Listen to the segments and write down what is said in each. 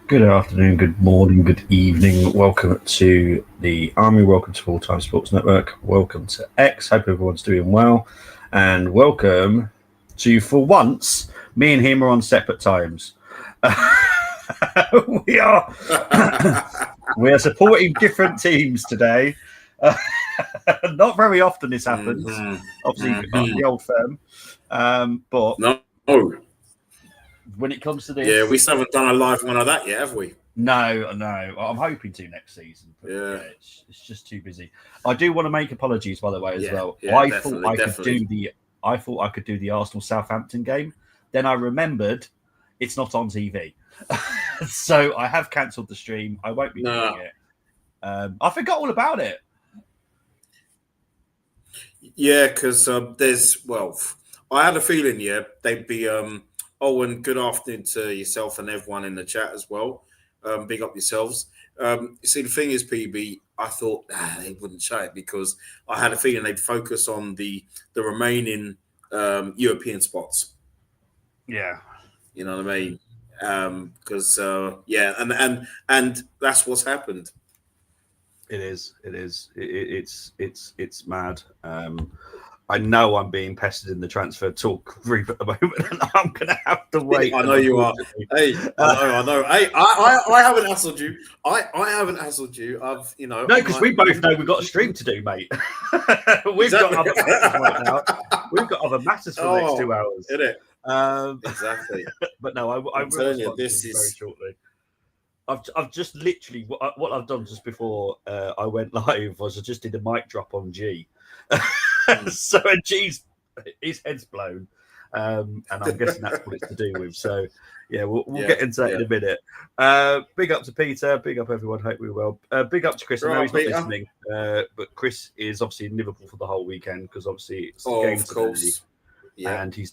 Good afternoon, good morning, good evening. Welcome to the Army. Welcome to Full Time Sports Network. Welcome to X. Hope everyone's doing well. And welcome to, for once, me and him are on separate times. we are we are supporting different teams today. Not very often this happens. Obviously, the old firm. But No. when it comes to this, Yeah, we still haven't done a live one of that yet, have we? No. I'm hoping to next season. But yeah, it's just too busy. I do want to make apologies, by the way, as well. I thought I could do the Arsenal Southampton game. Then I remembered it's not on TV, so I have cancelled the stream. I won't be doing it. I forgot all about it. Yeah, because I had a feeling, they'd be. And good afternoon to yourself and everyone in the chat as well. Big up yourselves. You see, the thing is, PB, I thought they wouldn't show it because I had a feeling they'd focus on the remaining European spots. Yeah, you know what I mean. Because and that's what's happened. It is. It's mad. I know I'm being pestered in the transfer talk group at the moment, and I'm going to have to wait. I know you are. Hey, I know. Hey, I haven't hassled you. I haven't hassled you. No, because we both know we've got a stream to do, mate. We've got other matters right now. We've got other matters for the next 2 hours. Isn't it? Exactly. But no, I will respond very shortly. I've just literally what I've done just before I went live was I just did a mic drop on G. So G's his head's blown, and I'm guessing that's what it's to do with. So yeah, we'll get into that in a minute. Big up to Peter, big up everyone. Hope we're well. Big up to Chris. I know he's not listening, but Chris is obviously in Liverpool for the whole weekend because obviously it's the game today. Yeah. And he's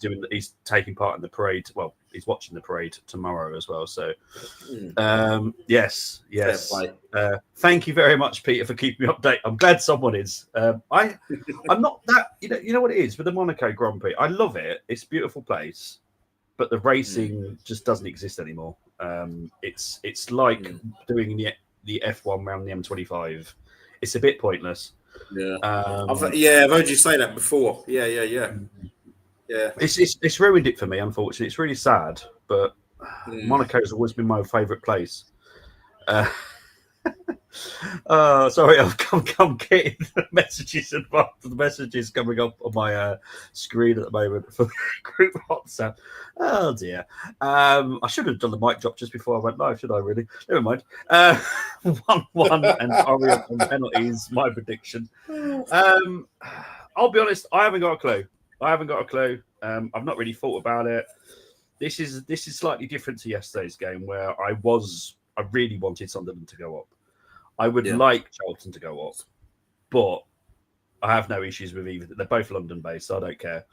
taking part in the parade. Well, he's watching the parade tomorrow as well. So, yes. Thank you very much, Peter, for keeping me updated. I'm glad someone is. I'm not that. You know what it is with the Monaco Grand Prix. I love it. It's a beautiful place, but the racing just doesn't exist anymore. It's like doing the F1 around the M25. It's a bit pointless. Yeah. I've heard you say that before. Yeah. Yeah, it's ruined it for me. Unfortunately, it's really sad. But Monaco's always been my favourite place. Sorry, I'm getting the messages and the messages coming up on my screen at the moment for group WhatsApp. Oh dear. I should have done the mic drop just before I went live, should I? Really? Never mind. 1-1 and Orient on penalties. My prediction. I'll be honest. I haven't got a clue. I've not really thought about it. This is slightly different to yesterday's game where I really wanted Sunderland to go up. I would like Charlton to go up, but I have no issues with either. They're both London based, so I don't care.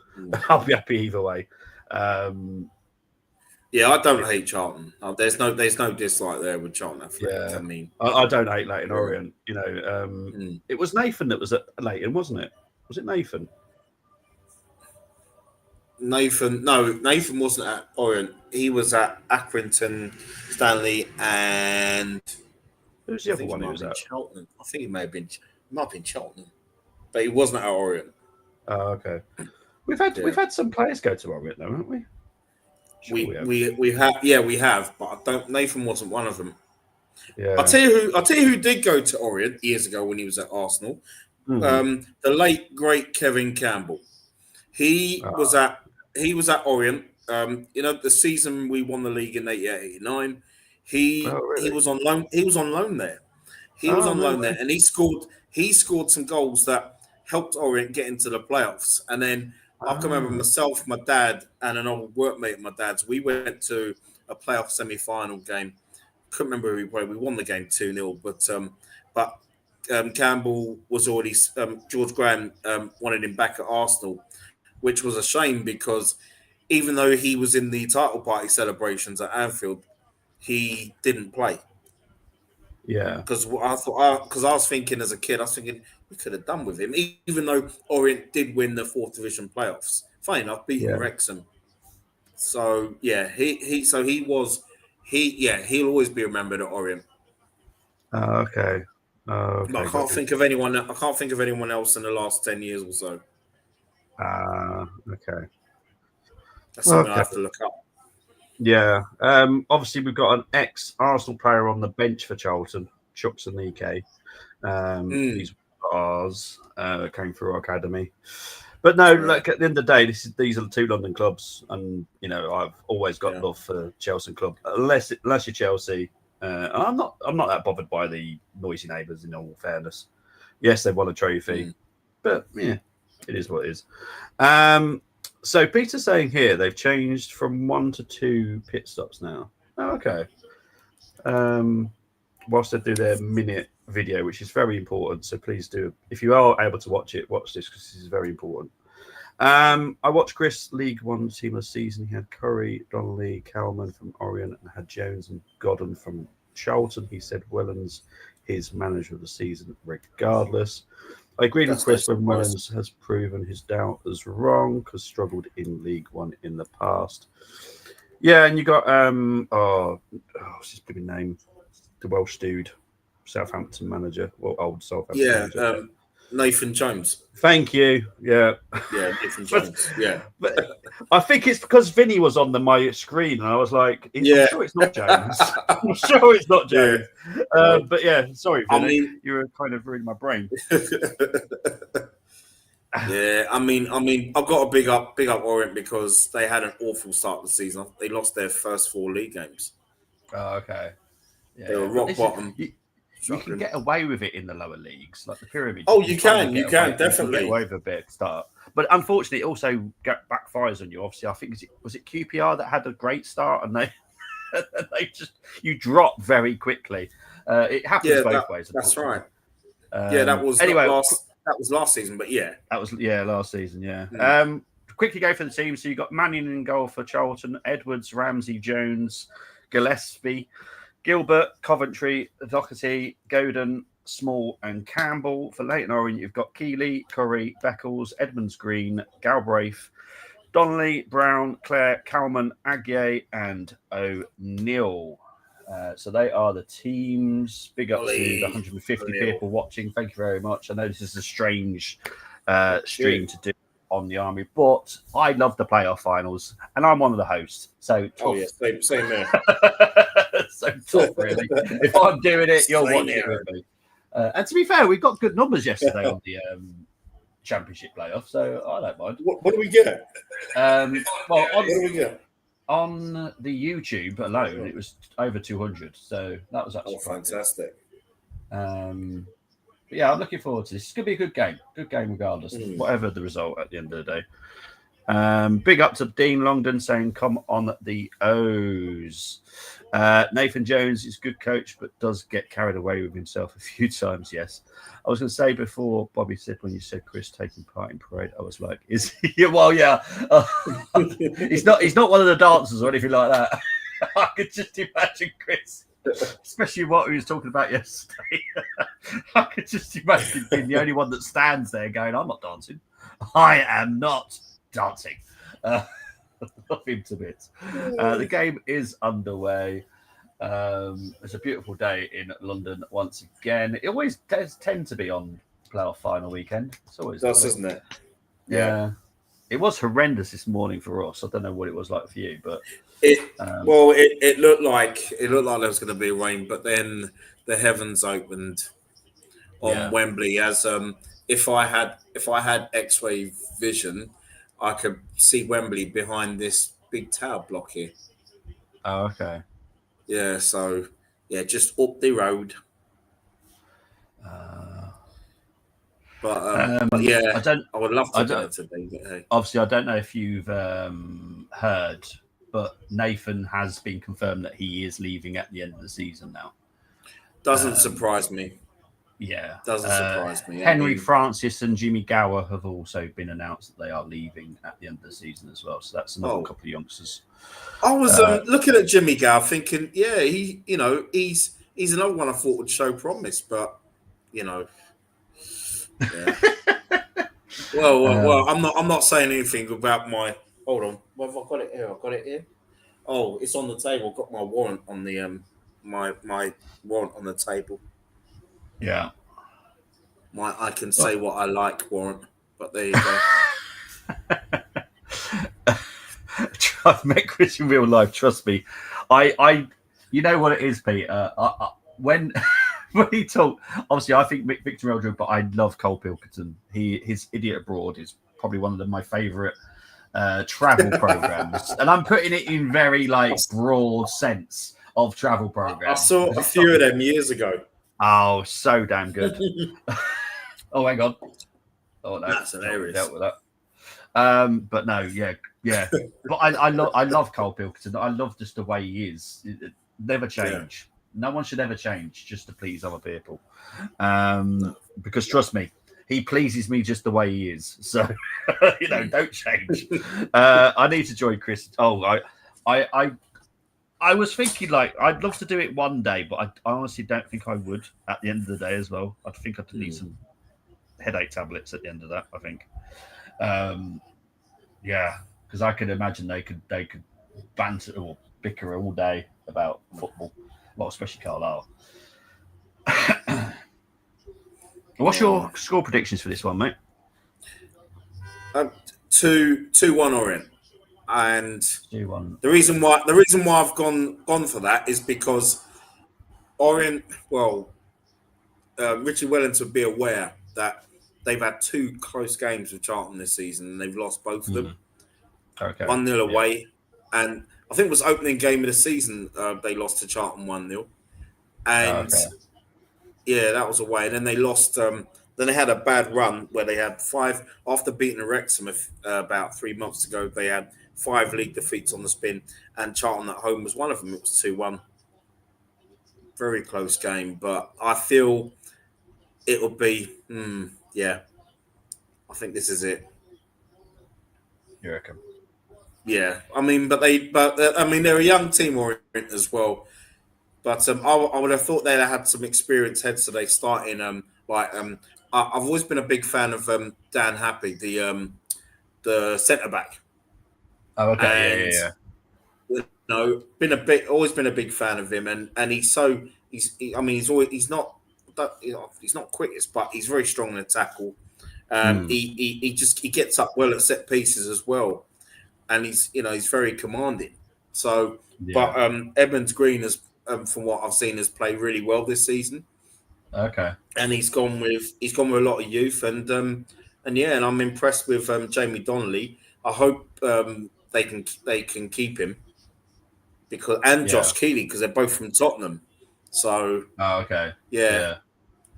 I'll be happy either way. I don't hate Charlton. There's no dislike there with Charlton. I mean, I don't hate Leyton Orient. It was Nathan that was at Leyton, wasn't it? Was it Nathan? Nathan wasn't at Orient. He was at Accrington, Stanley, and who's the other one who was at Charlton? I think it might have been Charlton, but he wasn't at Orient. Oh, okay. We've had some players go to Orient, though, haven't we? Sure we have, but Nathan wasn't one of them. Yeah. I'll tell you who did go to Orient years ago when he was at Arsenal. The late great Kevin Campbell. He was at Orient. The season we won the league in 88-89. He was on loan. He was on loan there. There, and he scored some goals that helped Orient get into the playoffs. And then I can remember myself, my dad, and an old workmate of my dad's. We went to a playoff semi-final game. Couldn't remember who we played. We won the game 2-0, but Campbell was already George Graham wanted him back at Arsenal, which was a shame because even though he was in the title party celebrations at Anfield, he didn't play. Yeah, because I was thinking as a kid, we could have done with him, even though Orient did win the 4th Division playoffs. Funny enough, beating Wrexham. So yeah, he was he'll always be remembered at Orient. Okay. Okay. But I can't think of anyone. I can't think of anyone else in the last 10 years or so. Okay. That's something I have to look up. Yeah. Obviously, we've got an ex-Arsenal player on the bench for Charlton, Chuks Anike. He's ours. Came through our academy. But no, like at the end of the day, these are the two London clubs, and I've always got love for Chelsea club. Unless you're Chelsea, I'm not that bothered by the noisy neighbours. In all fairness, yes, they won a trophy, but yeah, it is what it is. So Peter's saying here they've changed from 1 to 2 pit stops now. Oh, okay. Whilst they do their minute video, which is very important. So please do, if you are able to watch it, watch this because this is very important. I watched Chris League One Team of the Season. He had Curry, Donnelly, Cowman from Orient, and had Jones and Godden from Charlton. He said Wellens his manager of the season regardless. I agreed with Chris when Wellens has proven his doubt as wrong because struggled in League One in the past. Yeah, and you got what's his big name? The Welsh dude, Southampton manager, old Southampton manager. Nathan Jones. Thank you. Yeah, Nathan Jones. But I think it's because Vinny was on my screen, and I was like, "I'm sure it's not Jones. I'm sure it's not Jones." Yeah. But yeah, sorry, Vinny. You were kind of ruining my brain. Yeah, I mean, I've got to big up Orient because they had an awful start of the season. They lost their first 4 league games. Oh, okay. Yeah, they were rock bottom. You can get away with it in the lower leagues, like the pyramid. Oh, you can definitely get away with a bit start, but unfortunately, it also backfires on you. Obviously, I think was it QPR that had a great start, and you drop very quickly. It happens both ways. That's right. That was last season, but that was last season. Quickly go for the team. So you got Mannion in goal for Charlton, Edwards, Ramsey, Jones, Gillespie, Gilbert, Coventry, Doherty, Godin, Small, and Campbell. For Leyton Orient, you've got Keeley, Curry, Beckles, Edmonds Green, Galbraith, Donnelly, Brown, Clare, Cowman, Aguier, and O'Neill. So they are the teams. Big up to the 150 people watching. Thank you very much. I know this is a strange stream to do on the Army, but I love the playoff finals, and I'm one of the hosts. So same there. So tough, really. If I'm doing it, you're watching it with me. And to be fair, we got good numbers yesterday on the championship playoff, so I don't mind. What do we get? What do we get? On the YouTube alone, it was over 200, so that was actually fantastic. But yeah, I'm looking forward to this. It's going to be a good game. Good game regardless, whatever the result at the end of the day. Big up to Dean Longdon saying, come on the O's. Nathan Jones is a good coach, but does get carried away with himself a few times, yes. I was going to say before Bobby said, when you said Chris taking part in parade, I was like, is he? Well, yeah. He's not one of the dancers or anything like that. I could just imagine Chris, especially what he was talking about yesterday. I could just imagine being the only one that stands there going, I'm not dancing. I am not dancing. Love him to bits. The game is underway. It's a beautiful day in London once again. It always does tend to be on playoff final weekend. It's always does, isn't it? Yeah. It was horrendous this morning for us. I don't know what it was like for you, but it looked like there was going to be rain, but then the heavens opened on Wembley. As if I had X-ray vision, I could see Wembley behind this big tower block here. Oh, okay. Yeah, so just up the road. But yeah, I would love to go today. But hey. Obviously, I don't know if you've heard, but Nathan has been confirmed that he is leaving at the end of the season now. Doesn't surprise me. Yeah. Doesn't surprise me. Henry Francis and Jimmy Gower have also been announced that they are leaving at the end of the season as well. So that's another couple of youngsters. I was looking at Jimmy Gower thinking, he's another one I thought would show promise, but yeah. well, I'm not saying anything about my. Hold on, have I got it here? I've got it here. Oh, it's on the table. I've got my warrant on the my warrant on the table. Yeah. I can say what I like warrant, but there you go. I've met Chris in real life. Trust me, you know what it is, Peter. When he talked, obviously, I think Victor Eldred, but I love Cole Pilkington. His Idiot Abroad is probably one of my favourite travel programs, and I'm putting it in very broad sense of travel programs. I saw a few of them years ago. Oh, so damn good. Oh, hang on. Oh no, that's hilarious. Dealt with that. But no, yeah. But I love Cole Pilkington. I love just the way he is. It never change. No one should ever change just to please other people. Because trust me, he pleases me just the way he is. So don't change. I need to join Chris. Oh, I was thinking I'd love to do it one day, but I honestly don't think I would at the end of the day as well. I think I'd need some headache tablets at the end of that, I think. Because I could imagine they could banter or bicker all day about football, well, especially Carlisle. What's your score predictions for this one, mate? 2-1 Orient, and 2-1. The reason why I've gone for that is because Orient. Well, Richard Wellington would be aware that they've had 2 close games with Charlton this season, and they've lost both of them. Okay. 1-0 away, and I think it was opening game of the season. They lost to Charlton 1-0, and that was away. And then they lost. Then they had a bad run where they had 5 after beating Wrexham about 3 months ago. They had 5 league defeats on the spin, and Charlton at home was one of them. It was 2-1. Very close game, but I feel it'll be. I think this is it. You reckon? Yeah, I mean, they're a young team, Orient, as well. But I would have thought they'd have had some experienced heads, so they start in I've always been a big fan of Dan Happy, the centre back. Oh, okay, and, always been a big fan of him, and he's not quickest, but he's very strong in the tackle. He gets up well at set pieces as well, and he's very commanding. So, but Edmonds Green has, from what I've seen, has played really well this season. Okay, and he's gone with a lot of youth, and I'm impressed with Jamie Donnelly. I hope they can keep him Josh Keeley, because they're both from Tottenham. So,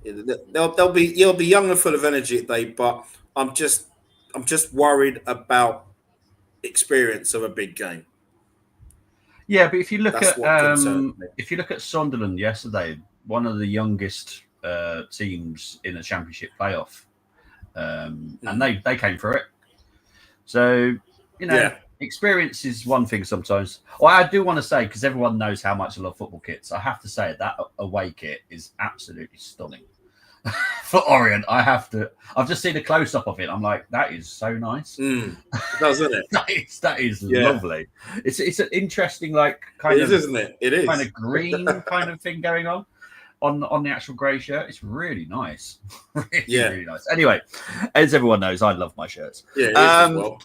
they'll be young and full of energy at day, but I'm just worried about experience of a big game. Yeah, but if you look at Sunderland yesterday, one of the youngest teams in the Championship playoff, and they came for it. So experience is one thing sometimes. Well, I do want to say, because everyone knows how much I love football kits, I have to say that away kit is absolutely stunning. For Orient, I've just seen a close up of it. I'm like, that is so nice. Doesn't it? that is lovely. It's an interesting isn't it? It is kind of green kind of thing going on the actual grey shirt. It's really nice. Really nice. Anyway, as everyone knows, I love my shirts. Yeah, as well.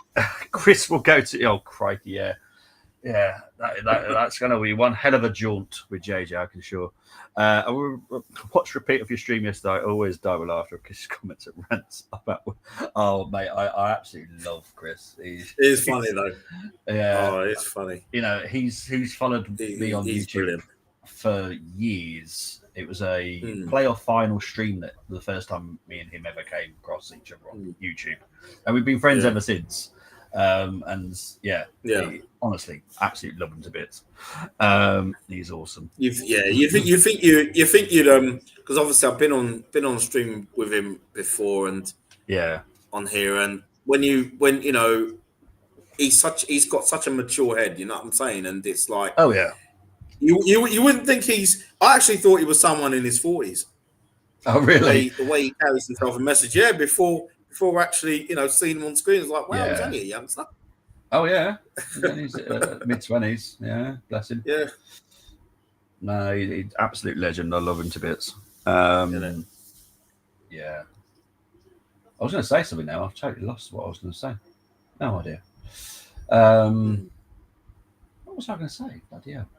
Chris will go to crikey, that's going to be one hell of a jaunt with JJ, I can assure. I watched repeat of your stream yesterday. I always die with laughter because his comments and rants about. Oh mate, I absolutely love Chris. It is funny though. Yeah, oh, it's funny. He's followed me on YouTube brilliant. For years. It was a playoff final stream that the first time me and him ever came across each other on YouTube, and we've been friends ever since. Honestly, absolutely love him to bits. He's awesome. You think you'd because obviously I've been on stream with him before and on here, and when he's got such a mature head, you know what I'm saying, and it's like you wouldn't think I actually thought he was someone in his 40s. Oh really? The way he carries himself and message before actually seeing him on screen, it's like, wow, he's only a youngster. Oh yeah, he's mid-20s. Yeah, bless him. Yeah. No, he's absolute legend. I love him to bits. Yeah. I was going to say something now. I've totally lost what I was going to say. No idea. What was I going to say? Bloody hell.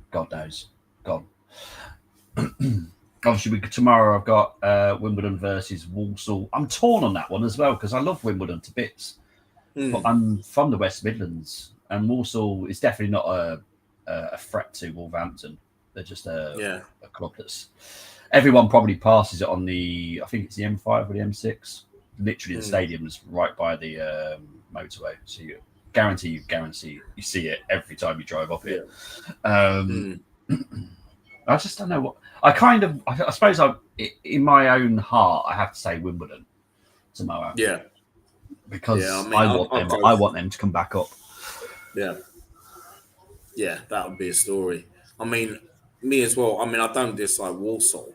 God knows. Gone. Obviously, tomorrow I've got Wimbledon versus Walsall. I'm torn on that one as well because I love Wimbledon to bits. But I'm from the West Midlands, and Walsall is definitely not a threat to Wolverhampton. They're just a club that's... Everyone probably passes it on I think it's the M5 or the M6. Literally, the stadium's right by the motorway, so you guarantee you see it every time you drive off it. I just don't know what I suppose in my own heart I have to say Wimbledon tomorrow. Yeah, because I want them to come back up. Yeah, that would be a story. I mean, me as well. I mean, I don't dislike Walsall.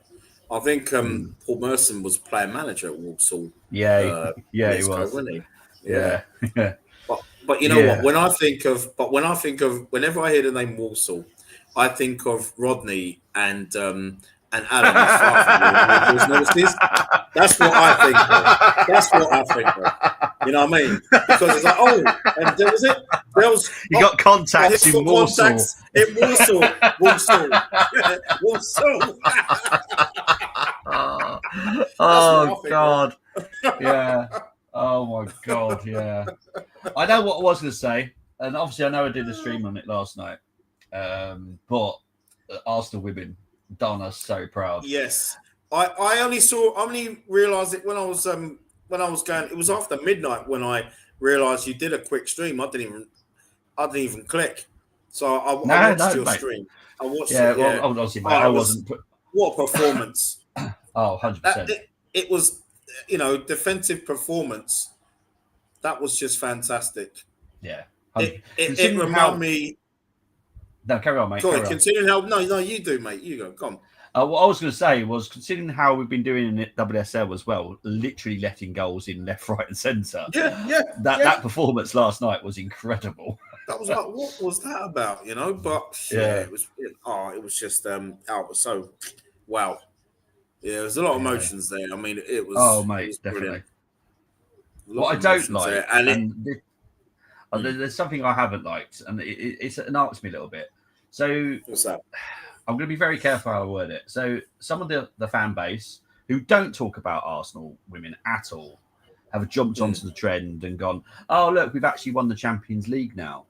I think Paul Merson was player manager at Walsall. He was, wasn't he? Yeah. But you know what? Whenever I hear the name Walsall, I think of Rodney and Alan, his father. That's what I think of. You know what I mean? Because it's like, and there was you got contacts in Walsall. Walsall. Oh God. Yeah. Oh my God. Yeah. I know what I was going to say, and obviously I know I did a stream on it last night. But Arsenal women done us so proud. Yes, I only realised it when I was going. It was after midnight when I realised you did a quick stream. I didn't even click. So I watched your stream. I watched it. Well, obviously, mate, I wasn't. What a performance! 100%. It was, defensive performance. That was just fantastic. Yeah. It reminded me. No, carry on, mate. Sorry, considering how... No, you do, mate. You go. Come on. What I was going to say was, considering how we've been doing in WSL as well, literally letting goals in left, right and centre. Yeah. That performance last night was incredible. That was like, what was that about, But it was... it was just... it was so... Wow. Yeah, there's a lot of emotions there. I mean, it was... Oh, mate, definitely. What I don't like... There, and there's something I haven't liked, and it annoys me a little bit. So what's that? I'm going to be very careful how I word it. So some of the fan base who don't talk about Arsenal women at all have jumped onto the trend and gone, oh, look, we've actually won the Champions League now.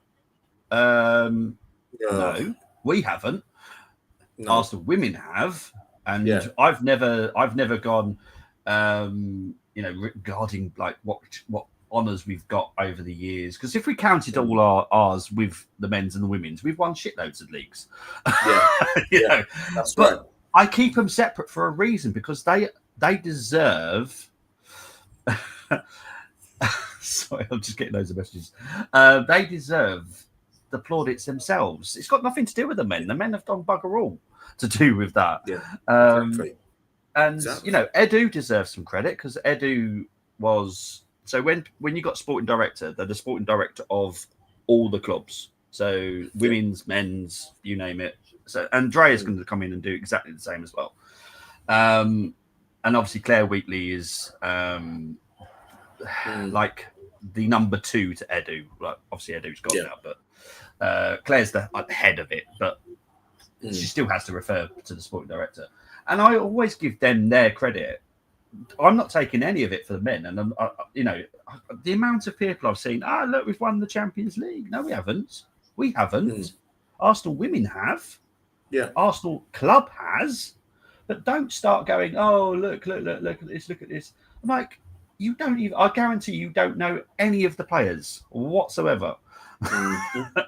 No, we haven't. No. Arsenal women have. And I've never gone, regarding like what honours we've got over the years, because if we counted all ours with the men's and the women's, we've won shitloads of leagues. That's right. I keep them separate for a reason, because they deserve. Sorry, I'm just getting loads of messages. They deserve the plaudits themselves. It's got nothing to do with the men. The men have done bugger all to do with that. Exactly. And Edu deserves some credit, because Edu was. So when you got sporting director, they're the sporting director of all the clubs. So women's, men's, you name it. So Andrea's going to come in and do exactly the same as well. And obviously Claire Wheatley is like the number 2 to Edu. Like obviously Edu's gone now, but Claire's the head of it. But she still has to refer to the sporting director. And I always give them their credit. I'm not taking any of it for the men, and the amount of people I've seen. Look, we've won the Champions League. No, we haven't. We haven't. Arsenal women have. Yeah. Arsenal club has. But don't start going. Oh, look at this. Look at this. I'm like, you don't even. I guarantee you don't know any of the players whatsoever. I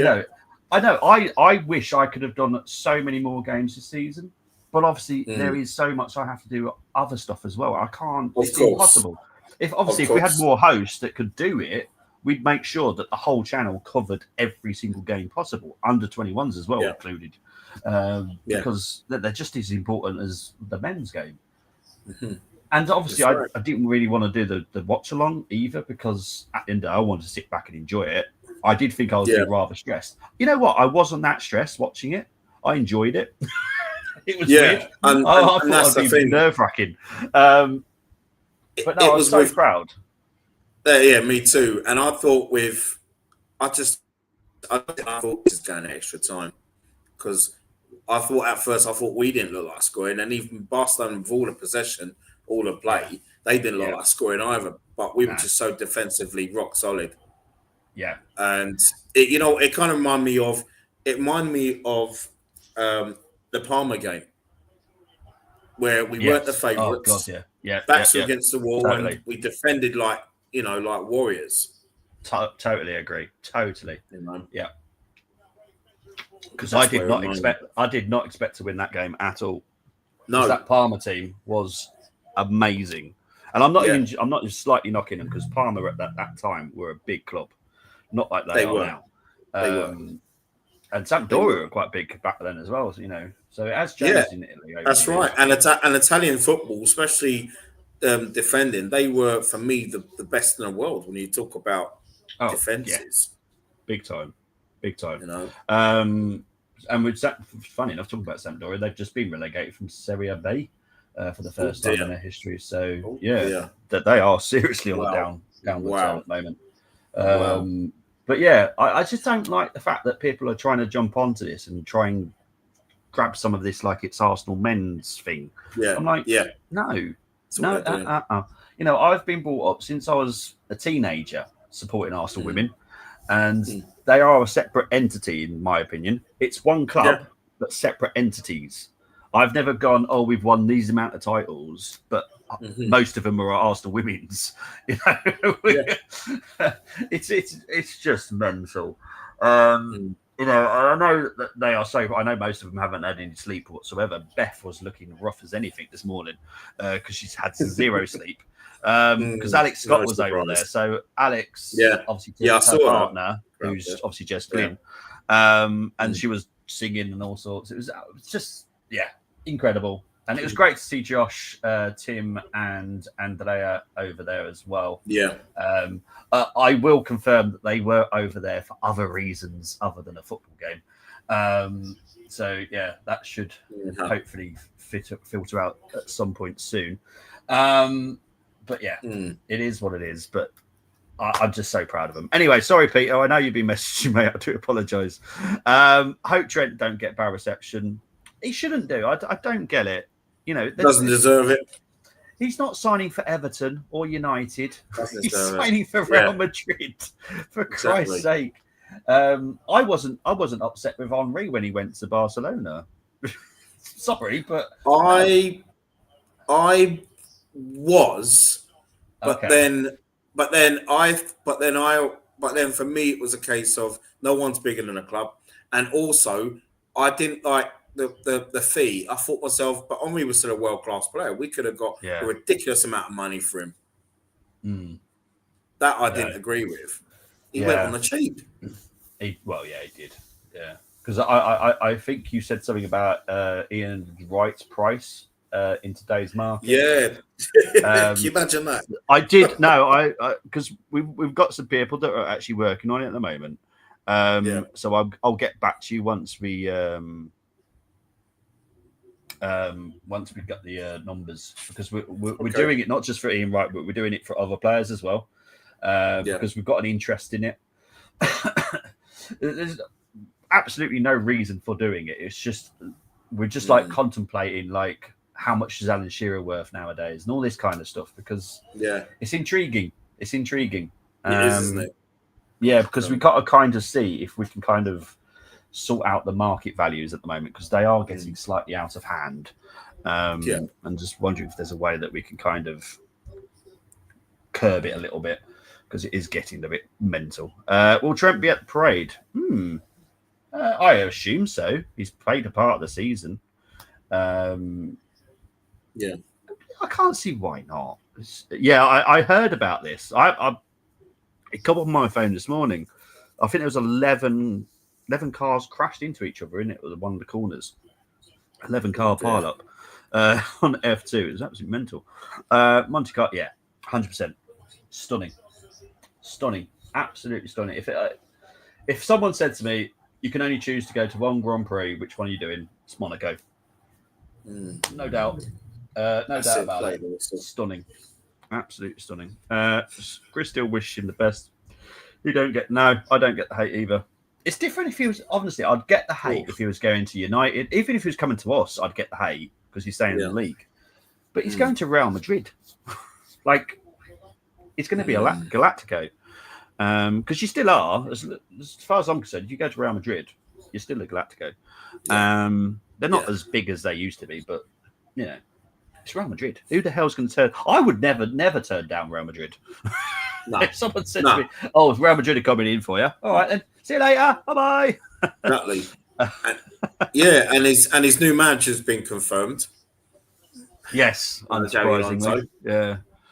know. I wish I could have done so many more games this season. But obviously, there is so much I have to do other stuff as well. I can't. It's impossible. If we had more hosts that could do it, we'd make sure that the whole channel covered every single game possible, under 21s as well included, because they're just as important as the men's game. And obviously, I didn't really want to do the watch along either, because at the end of the day, I wanted to sit back and enjoy it. I did think I was being rather stressed. You know what? I wasn't that stressed watching it. I enjoyed it. It was weird. I thought I'd be nerve-wracking. But no, I was so proud. Yeah, me too. And I thought I thought this is going extra time, because I thought we didn't look like scoring, and even Barcelona with all the possession, all the play, they didn't look like scoring either. But we were just so defensively rock solid. Yeah, and it kind of reminded me of the Parma game, where we weren't the favourites. Oh, God, backs were against the wall, and we defended like warriors. Totally agree. Totally. Yeah. Because I did not expect to win that game at all. No, that Parma team was amazing, and I'm not even slightly knocking them, because Parma at that time were a big club, not like they are now. They were. And Sampdoria were quite big back then as well, So it has changed in Italy. That's right. And Italian football, especially defending, they were, for me, the best in the world when you talk about defenses. Yeah. Big time. And with funny enough, talking about Sampdoria, they've just been relegated from Serie B for the first time in their history. So that they are seriously on the downward side at the moment. But yeah, I just don't like the fact that people are trying to jump onto this and try and grab some of this like it's Arsenal men's thing. Yeah, I'm like, no. I've been brought up since I was a teenager supporting Arsenal women, and they are a separate entity, in my opinion. It's one club, but separate entities. I've never gone, we've won these amount of titles, but most of them are Arsenal women's. It's just mental. I know that they are so. I know most of them haven't had any sleep whatsoever. Beth was looking rough as anything this morning because she's had zero sleep. Because Alex Scott was over there. So Alex, obviously, her partner, who's obviously Jess Glynn, and she was singing and all sorts. It was just incredible. And it was great to see Josh, Tim, and Andrea over there as well. Yeah. I will confirm that they were over there for other reasons other than a football game. That should hopefully filter out at some point soon. It is what it is. But I'm just so proud of them. Anyway, sorry, Peter. I know you've been messaging me. I do apologise. Hope Trent don't get bad reception. He shouldn't do. I don't get it. Doesn't deserve it. He's not signing for Everton or United. He's signing for Real Madrid. For Christ's sake, I wasn't upset with Henry when he went to Barcelona. Sorry, but I was, but then for me it was a case of no one's bigger than a club, and also I didn't like the fee. I thought myself, but Henry was still a world-class player. We could have got a ridiculous amount of money for him. That I didn't agree with. He went on the cheap. He did. Yeah. Because I think you said something about Ian Wright's price in today's market. Yeah. Can you imagine that? I did. No, because we've got some people that are actually working on it at the moment. So I'll get back to you once we got the numbers, because we're doing it not just for Ian Wright, but we're doing it for other players as well, because we've got an interest in it. There's absolutely no reason for doing it. It's just we're just like contemplating like how much is Alan Shearer worth nowadays and all this kind of stuff, because it's intriguing. It is, isn't it? Yeah, because we've got to kind of see if we can kind of sort out the market values at the moment, because they are getting slightly out of hand. And just wondering if there's a way that we can kind of curb it a little bit, because it is getting a bit mental. Will Trent be at the parade? I assume so. He's played a part of the season. I can't see why not. I heard about this. It come up on my phone this morning. I think there was 11 cars crashed into each other in it with one of the corners. 11 car pile up. on F2. It was absolutely mental. Monte Carlo, 100%. Stunning. Absolutely stunning. If someone said to me, you can only choose to go to one Grand Prix, which one are you doing? It's Monaco. No doubt. No doubt about it. Stunning. Absolutely stunning. Chris still wish him the best. I don't get the hate either. It's different if he was, honestly, I'd get the hate if he was going to United. Even if he was coming to us, I'd get the hate because he's staying in the league. But he's going to Real Madrid. Like, it's going to be a Galactico. Because you still are, as far as I'm concerned, if you go to Real Madrid, you're still a Galactico. They're not as big as they used to be, but, you know, it's Real Madrid. Who the hell's going to turn? I would never turn down Real Madrid. No. If someone said to me, "Oh, Real Madrid are coming in for you," all right, then see you later. Bye bye. Exactly. and his new manager's been confirmed. Yes, unsurprisingly.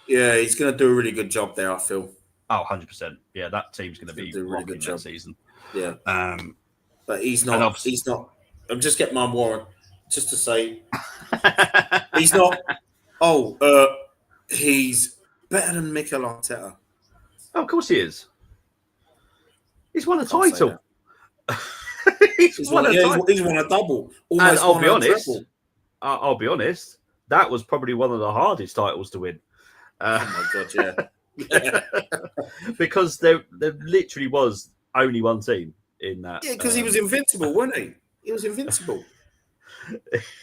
Yeah, he's going to do a really good job there. I feel. Oh, 100%. Yeah, that team's going to be do a really good job that season. Yeah. But he's not. He's not. I'm just getting my warrant just to say he's not. He's better than Mikel Arteta. Oh, of course he is. He's won a title. he's won a double. And I'll be honest. That was probably one of the hardest titles to win. Oh my god, yeah. Because there literally was only one team in that. Yeah, because he was invincible, wasn't he? He was invincible.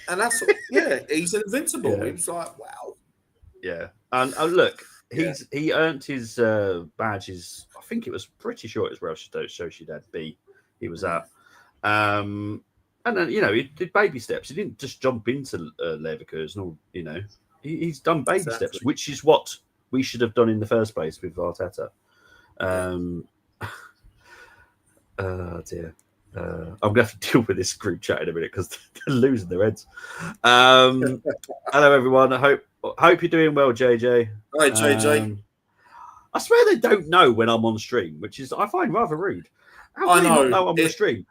And that's he's invincible. Yeah. It was like, wow. Yeah, and look. He earned his badges. I think it was pretty sure it was Real Sociedad B. He was at, and then he did baby steps. He didn't just jump into Leverkusen. Or he's done baby steps, which is what we should have done in the first place with Arteta. Oh dear. I'm gonna have to deal with this group chat in a minute because they're losing their heads. Hello everyone. I hope you're doing well, JJ. Hi, JJ. I swear they don't know when I'm on stream, which is I find rather rude. How do they not know I'm on stream?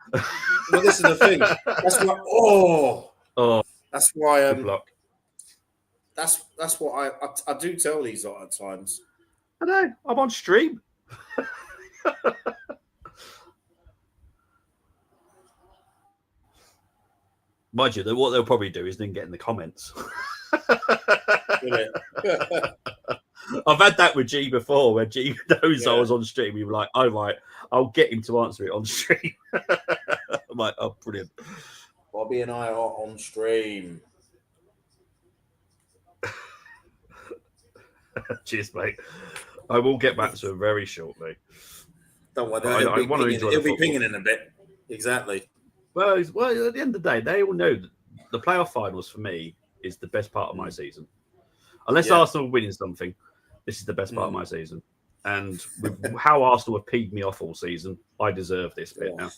Well, this is the thing. That's why. That's why. That's what I do tell these lot at times. I know. I'm on stream. Mind you, what they'll probably do is then get in the comments. I've had that with G before, where G knows I was on stream. You were like, "Oh right, I'll get him to answer it on stream." I'm like, "Oh, brilliant." Bobby and I are on stream. Cheers, mate. I will get back to him very shortly. Don't worry, he'll be pinging in a bit. Exactly. Well, at the end of the day, they all know that the playoff finals for me is the best part of my season. Unless Arsenal are winning something, this is the best part of my season. And with how Arsenal have peed me off all season, I deserve this bit now.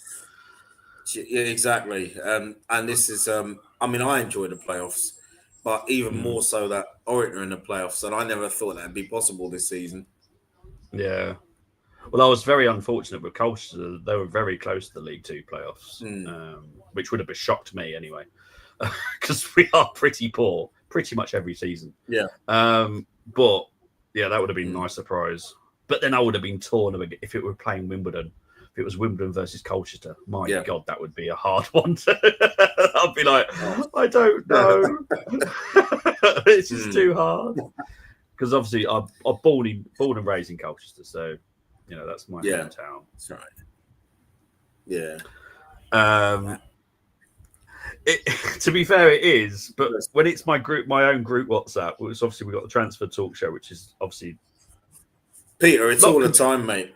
Yeah, exactly. And this is, I enjoy the playoffs, but even more so that Orient are in the playoffs, and I never thought that'd be possible this season. Yeah. Well, I was very unfortunate with Colchester. They were very close to the League Two playoffs, which would have shocked me anyway, because we are pretty poor pretty much every season. Yeah. But yeah, that would have been a nice surprise. But then I would have been torn if it were playing Wimbledon. If it was Wimbledon versus Colchester, my God, that would be a hard one. I'd be like, I don't know. This is too hard. Because obviously I'm born and raised in Colchester, so that's my hometown. That's right. Yeah. To be fair, it is. But when it's my own group WhatsApp, which obviously we've got the Transfer Talk Show, which is obviously Peter. It's all the time, mate.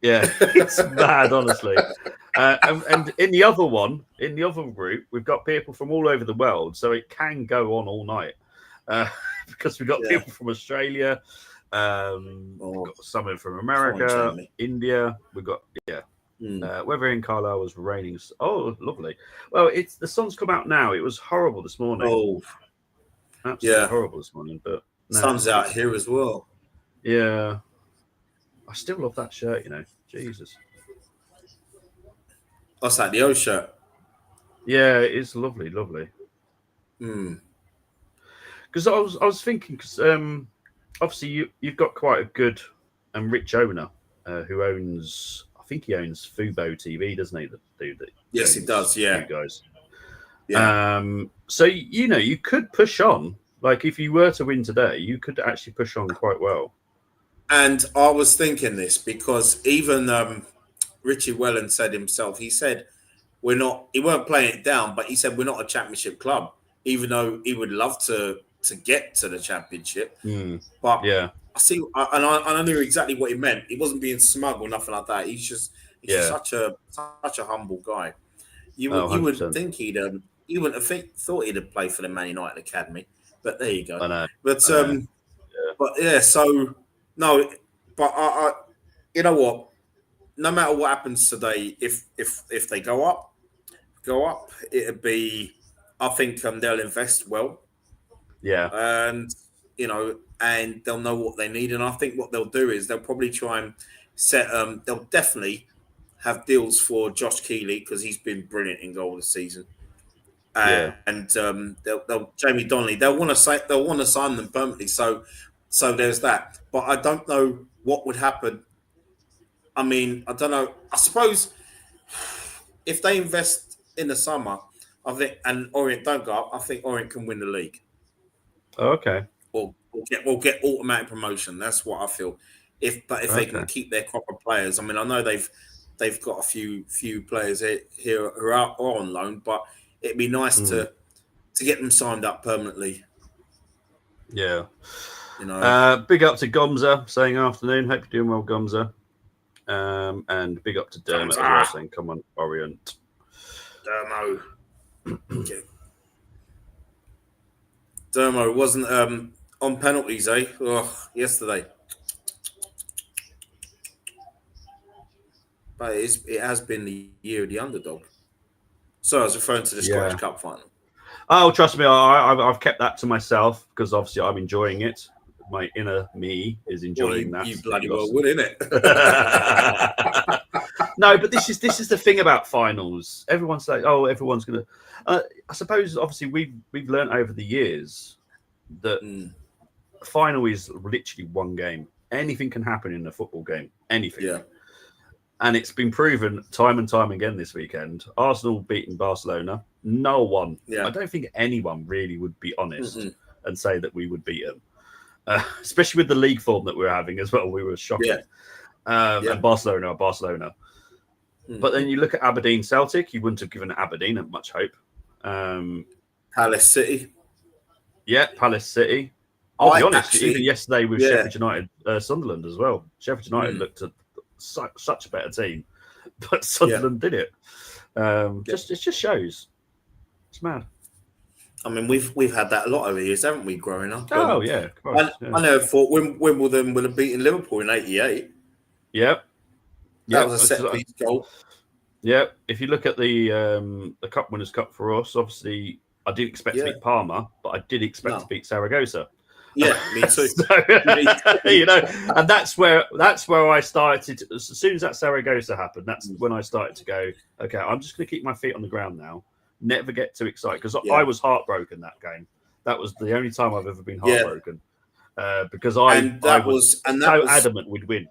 Yeah, it's mad, honestly. And in the other group, we've got people from all over the world, so it can go on all night because we've got people from Australia. We've got someone from America, India. We've got weather in Carlisle was raining. Oh, lovely. Well, the sun's come out now. It was horrible this morning. Absolutely horrible this morning. But sun's out here as well. Yeah, I still love that shirt. Jesus. What's that? The O shirt. Yeah, it's lovely, lovely. Because I was thinking, because obviously you've got quite a good and rich owner who owns, I think he owns Fubo TV, doesn't he? The dude that yes, he does. Yeah, you guys. yeah. So you could push on. Like if you were to win today, you could actually push on quite well. And I was thinking this because even Richie Wellen said himself. He said we're not. He weren't playing it down, but he said we're not a championship club, even though he would love to get to the championship. But Yeah. I see, and I knew exactly what he meant. He wasn't being smug or nothing like that. He's just such a humble guy. You would think you wouldn't have thought he'd have played for the Man United academy, but there you go. I know. But yeah, so no, but I you know what? No matter what happens today, if they go up, it'd be. I think they'll invest well. Yeah, and and they'll know what they need. And I think what they'll do is they'll probably try and set. They'll definitely have deals for Josh Keeley because he's been brilliant in goal this season. And they'll Jamie Donnelly. They'll want to sign them permanently. So there's that. But I don't know what would happen. I mean, I don't know. I suppose if they invest in the summer, I think, and Orient don't go up, I think Orient can win the league. Oh, okay. Or get automatic promotion. That's what I feel. If they can keep their crop of players. I mean, I know they've got a few players here who are on loan, but it'd be nice to get them signed up permanently. Yeah. Big up to Gomza saying afternoon. Hope you're doing well, Gomza. And big up to Dermot as well saying, come on, Orient. Dermo. Okay. Dermo wasn't on penalties, eh? Oh, yesterday. But it has been the year of the underdog. So I was referring to the Scottish Cup final. Oh, trust me, I've kept that to myself because obviously I'm enjoying it. My inner me is enjoying that. You bloody well would, innit? No, but this is the thing about finals. Everyone's like, oh, everyone's gonna. I suppose, obviously, we've learned over the years that final is literally one game. Anything can happen in a football game. Anything. Yeah. And it's been proven time and time again this weekend. Arsenal beating Barcelona. No one. Yeah. I don't think anyone really would be honest and say that we would beat them. Especially with the league form that we're having as well. We were shocking. Yeah. And Barcelona. But then you look at Aberdeen Celtic, you wouldn't have given Aberdeen much hope. Palace City. Yeah, Palace City. I'll be honest, even yesterday with Sheffield United, Sunderland as well. Sheffield United looked at such a better team, but Sunderland did it. It just shows. It's mad. I mean, we've had that a lot over the years, haven't we, growing up? Oh, yeah. I never thought Wimbledon would have beaten Liverpool in '88. Yep. That was a set-piece goal. Yeah. If you look at the Cup Winners' Cup for us, obviously, I didn't expect to beat Parma, but I did expect to beat Saragossa. Yeah, me too. And that's where I started. As soon as that Saragossa happened, that's when I started to go, okay, I'm just going to keep my feet on the ground now. Never get too excited because I was heartbroken that game. That was the only time I've ever been heartbroken because I was so adamant we'd win.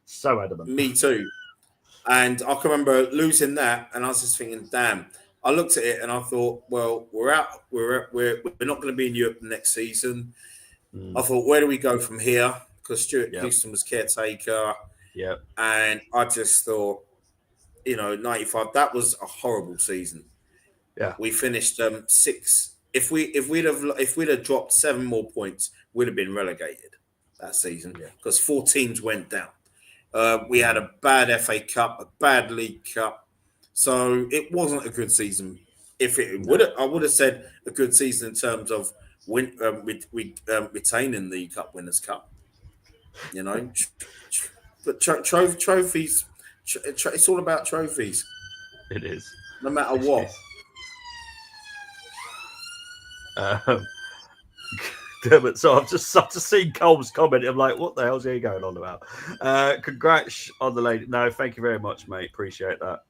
So adamant. Me too. And I can remember losing that, and I was just thinking, damn. I looked at it and I thought, well, we're out. We're not going to be in Europe next season. I thought, where do we go from here? Because Stuart Houston was caretaker. Yeah. And I just thought, 95, that was a horrible season. Yeah. We finished 6. If we'd have dropped 7 more points, we'd have been relegated that season because 4 teams went down. We had a bad FA Cup, a bad League Cup. So it wasn't a good season. If it would, I would have said a good season in terms of retaining the Cup Winners' Cup. But trophies. It's all about trophies. It is. No matter what. So I've just seen Cole's comment. I'm like, what the hell's he going on about? Congrats on the lady. No, thank you very much, mate. Appreciate that.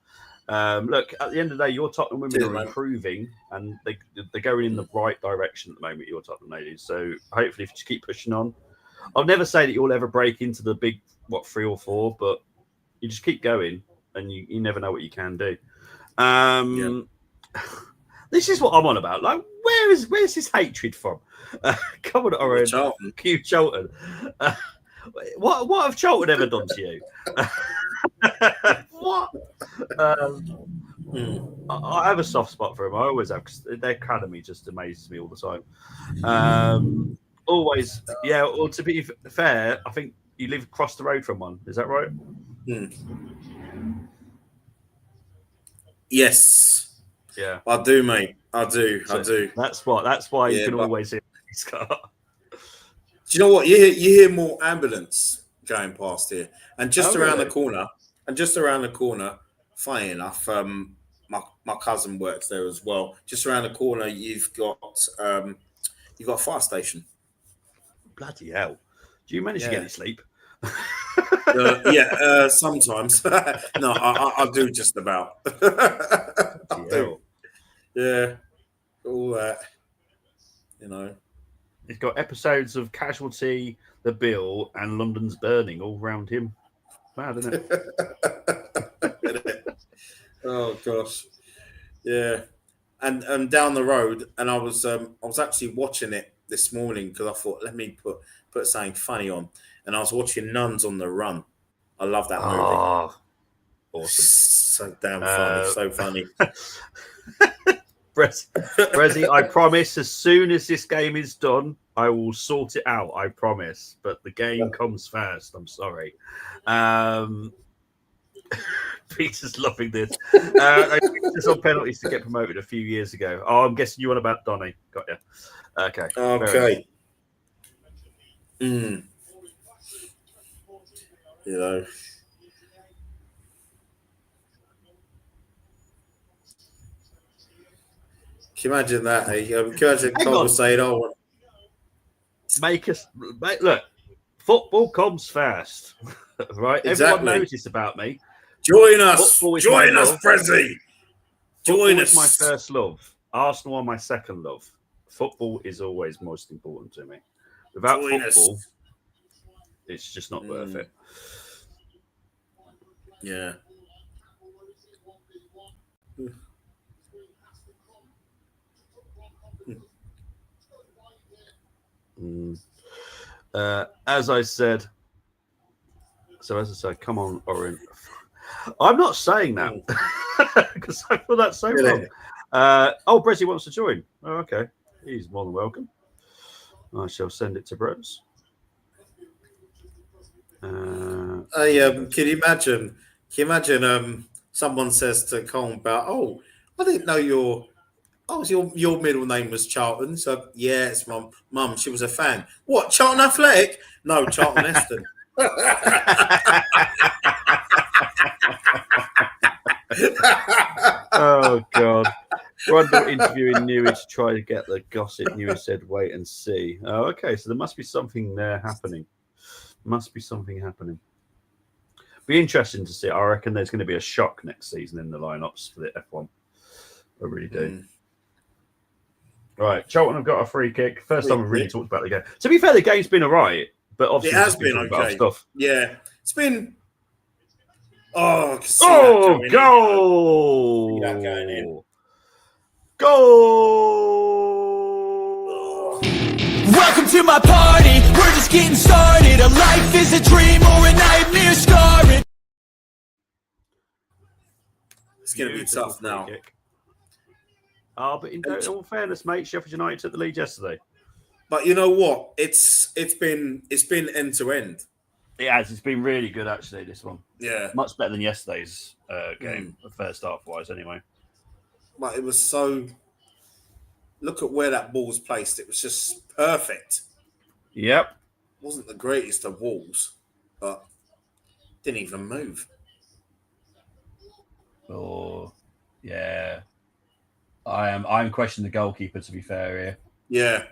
Look, at the end of the day, your Tottenham women Cheers, are mate. improving, and they're going in the right direction at the moment. Your Tottenham ladies. So hopefully, if you just keep pushing on, I'll never say that you'll ever break into the big 3 or 4, but you just keep going, and you never know what you can do. This is what I'm on about. Like, where's this hatred from? Come on, Orient. Q Charlton. What have Charlton ever done to you? What? I have a soft spot for him. I always have, because their academy just amazes me all the time. Always, yeah. Well, to be fair, I think you live across the road from one. Is that right? Yes. Yeah, I do, mate. I do. That's why you can always hear his car. Do you know what? You hear more ambulance going past here, and just around the corner. Funny enough, my cousin works there as well. Just around the corner, you've got a fire station. Bloody hell! Do you manage to get any sleep? Sometimes. No, I do just about. I do. Yeah, all that. He's got episodes of Casualty, The Bill, and London's Burning all round him. Mad, isn't it? Oh gosh, yeah. And down the road, and I was actually watching it this morning because I thought, let me put something funny on, and I was watching Nuns on the Run. I love that movie. Oh, awesome! So damn funny, so funny. Brezzy, I promise, as soon as this game is done, I will sort it out. I promise. But the game comes first. I'm sorry. Peter's loving this. Peter's on penalties to get promoted a few years ago. Oh, I'm guessing you want about Donny. Got you. Okay. Okay. Can you imagine that? Can you imagine Cole saying, "Oh, look, football comes first, right? Exactly. Everyone knows this about me. Join us, Prezi. Join us. My first love. Arsenal are my second love. Football is always most important to me. Without football, it's just not worth it. Yeah. As I said, come on, Orient. I'm not saying that because I feel that's so wrong. Brezzy wants to join. Oh, okay. He's more than welcome. I shall send it to Brez. Can you imagine? Someone says to Colin about, "Oh, I didn't know your middle name was Charlton." So yeah, it's my mum. She was a fan. What, Charlton Athletic? No, Charlton Eston. Oh God. Rundle interviewing Newey to try to get the gossip. Newey said, "Wait and see." Oh, okay. So there must be something there happening. Be interesting to see. I reckon there's going to be a shock next season in the lineups for the F1. I really do. Right, Charlton have got a free kick. First time we've really talked about the game. To be fair, the game's been all right, but obviously it has been okay. Stuff. Yeah, it's been. Goal! Goal! Welcome to my party. We're just getting started. A life is a dream or a nightmare scarring. It's going to be tough now. But in all fairness, mate, Sheffield United took the lead yesterday. But you know what? It's been end to end. It has. It's been really good, actually, this one. Yeah. Much better than yesterday's game, the first half-wise, anyway. But it was so... Look at where that ball was placed. It was just perfect. Yep. It wasn't the greatest of walls, but didn't even move. Oh, yeah. I'm questioning the goalkeeper, to be fair, here. Yeah.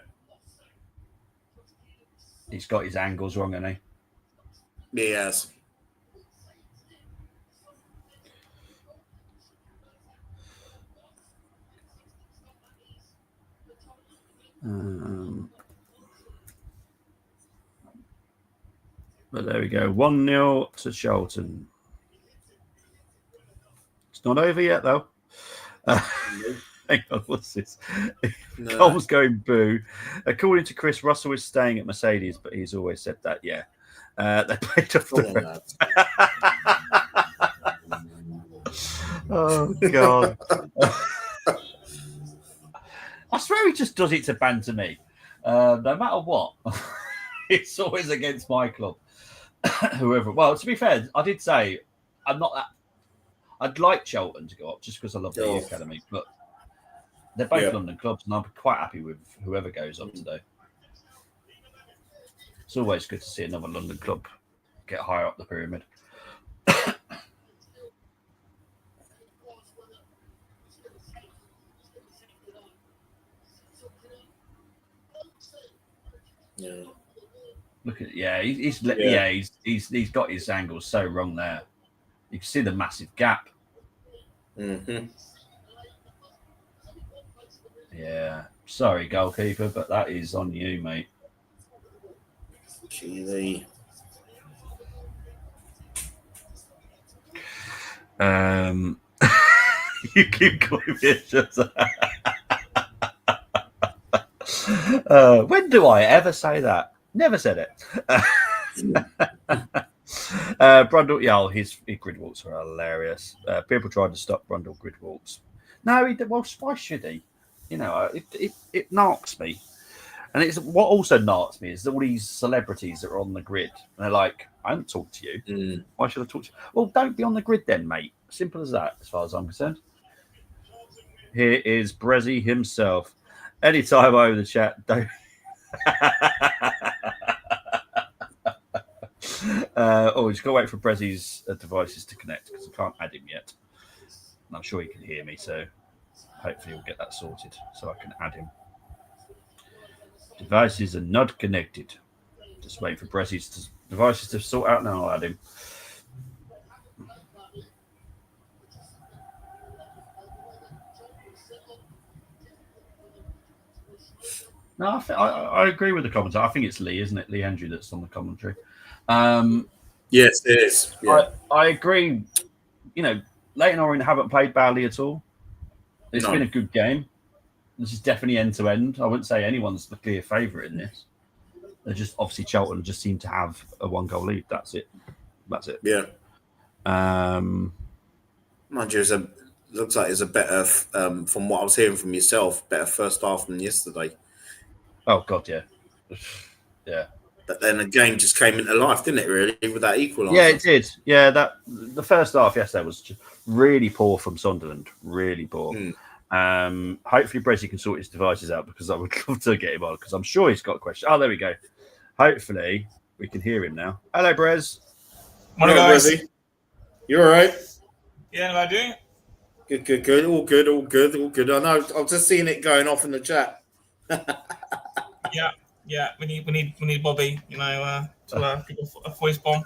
He's got his angles wrong, hasn't he? He has. But there we go. 1-0 to Charlton. It's not over yet, though. Hang on, what's this? No. Cole's going boo. According to Chris, Russell is staying at Mercedes, but he's always said that, yeah. They played off the Oh, God. I swear he just does it to banter me. No matter what. It's always against my club. Whoever. Well, to be fair, I did say I'm not that. I'd like Charlton to go up just because I love the academy, but they're both London clubs, and I'm quite happy with whoever goes up today. It's always good to see another London club get higher up the pyramid. Yeah. Look at he's got his angles so wrong there. You can see the massive gap. Mm-hmm. Yeah, sorry, goalkeeper, but that is on you, mate. Gee. You keep calling me a shutter. When do I ever say that? Never said it. Brundle, his grid walks are hilarious. People tried to stop Brundle grid walks. No, why should he? You know, it knocks me. And it's what also knocks me is all these celebrities that are on the grid. And they're like, I haven't talked to you. Why should I talk to you? Well, don't be on the grid then, mate. Simple as that, as far as I'm concerned. Here is Brezzy himself. Anytime over the chat, don't. Just got to wait for Brezzy's devices to connect because I can't add him yet. And I'm sure he can hear me, so hopefully we'll get that sorted so I can add him. Devices are not connected. Just wait for Brezzy's devices to sort out, and I'll add him. No, I agree with the commentator. I think it's Lee, isn't it? Lee Andrew that's on the commentary. Yes, it is. Yeah. I agree. You know, Leyton Orient haven't played badly at all. It's been a good game. This is definitely end-to-end. I wouldn't say anyone's the clear favourite in this. They're just, obviously, Charlton just seem to have a one-goal lead. That's it. Yeah. Mind you, looks like it's a better, from what I was hearing from yourself, better first half than yesterday. Oh, God, yeah. Yeah. But then the game just came into life, didn't it, really, with that equaliser? Yeah, it did. Yeah, the first half yesterday was just really poor from Sunderland. Really poor. Hopefully Brezzy can sort his devices out because I would love to get him on because I'm sure he's got a question. Oh, there we go. Hopefully we can hear him now. Hello, Brez. Morning, guys. Brezzy. You all right? Yeah, how are you doing? Good. All good. I know. I'm just seeing it going off in the chat. Yeah. We need Bobby. You know, to give a voice bomb.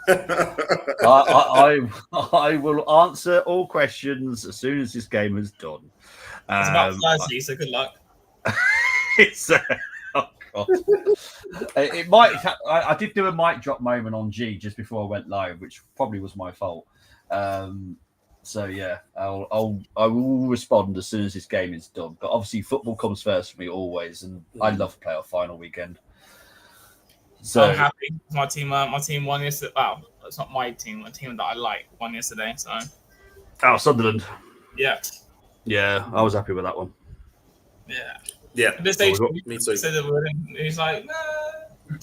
I will answer all questions as soon as this game is done. It's about Thursday, so good luck. Oh God! It might. I did do a mic drop moment on G just before I went live, which probably was my fault. So yeah, I will respond as soon as this game is done. But obviously, football comes first for me always, and I love playoff final weekend. So I'm happy. My team won yesterday. Well, it's not my team. A team that I like won yesterday. So. Sunderland. Yeah. Yeah, I was happy with that one. Yeah. At this stage, me too. He's like, nah.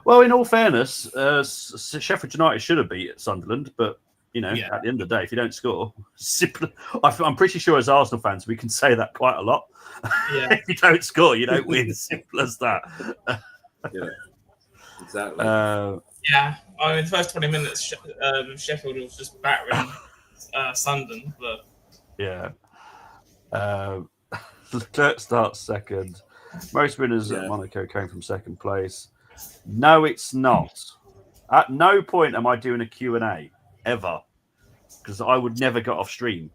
Well, in all fairness, Sheffield United should have beat Sunderland, but you know, at the end of the day, if you don't score, I'm pretty sure as Arsenal fans we can say that quite a lot. Yeah. If you don't score, you don't win. Simple as that. Yeah. Exactly. Yeah. I mean, the first 20 minutes, Sheffield was just battering Sunderland, but. Yeah. Leclerc starts second. Most winners at Monaco came from second place. No, it's not. At no point am I doing a Q&A ever, because I would never get off stream.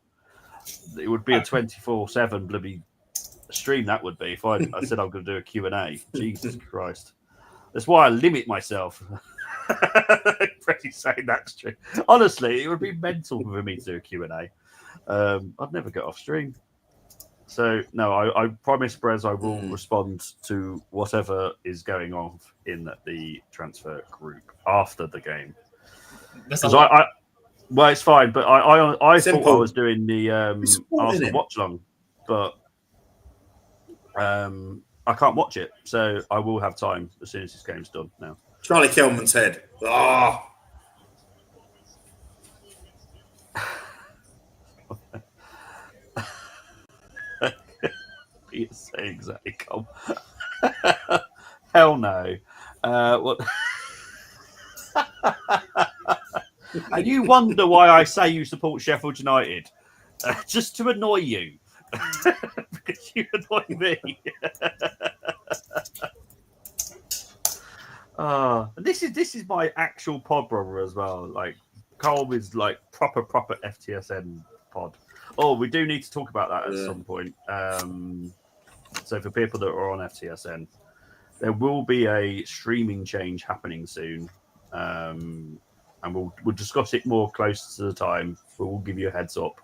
It would be a 24/7 bloody stream that would be if I said I'm going to do a Q&A. Jesus Christ. That's why I limit myself. Pretty saying that's true. Honestly, it would be mental for me to do a Q&A. I'd never get off stream. So, no, I promise, Brez, I will respond to whatever is going on in the transfer group after the game. Because well, it's fine, but I thought I was doing the Arsenal watch long, but I can't watch it, so I will have time as soon as this game's done now. Charlie Kelman's head. Oh. Peter's saying exactly, come. Hell no. What? And you wonder why I say you support Sheffield United, just to annoy you, because you annoy me. This is my actual pod brother as well. Like Cole is like proper FTSN pod. Oh, we do need to talk about that at some point. So for people that are on FTSN, there will be a streaming change happening soon. And we'll discuss it more close to the time. We'll give you a heads up.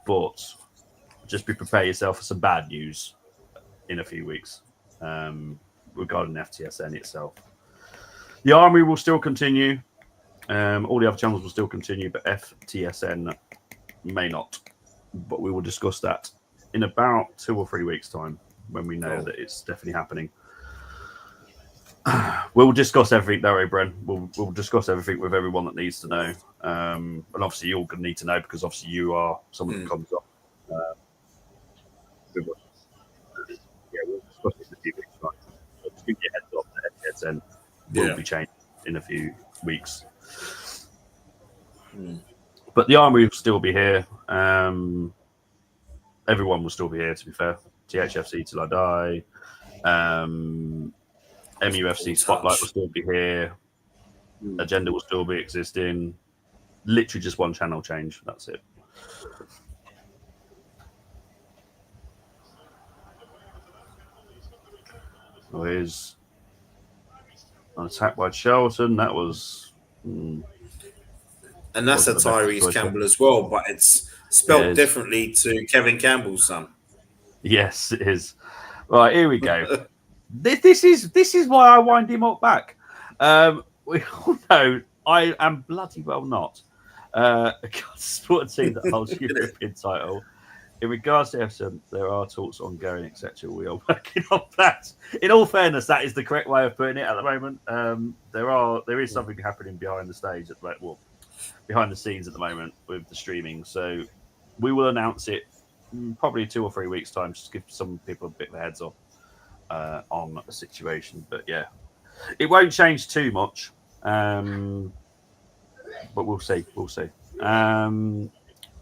But just prepare yourself for some bad news in a few weeks regarding FTSN itself. The Army will still continue. All the other channels will still continue, but FTSN may not. But we will discuss that in about 2 or 3 weeks' time when we know that it's definitely happening. We'll discuss everything, don't worry, Bren. We'll discuss everything with everyone that needs to know. And obviously, you're going to need to know because obviously you are someone that comes up. We'll discuss it in a few weeks' time. So just give you a heads up that FTSN will be changed in a few weeks. But the Army will still be here. Everyone will still be here, to be fair. THFC till I die. MUFC Spotlight will still be here. Agenda will still be existing. Literally just one channel change. That's it. So here's an attack by Charlton. That was... and that's a Tyrese Campbell as well, but it's spelled differently to Kevin Campbell's son. Yes, it is. Right, here we go. This is why I wind him up back. We all know I am bloody well not a sport team that holds European title. In regards to Everton, there are talks ongoing, etc. We are working on that. In all fairness, that is the correct way of putting it at the moment. There is something happening behind the stage behind the scenes at the moment with the streaming. So we will announce it probably 2 or 3 weeks' time, just to give some people a bit of a heads up on the situation. But yeah, it won't change too much. But we'll see.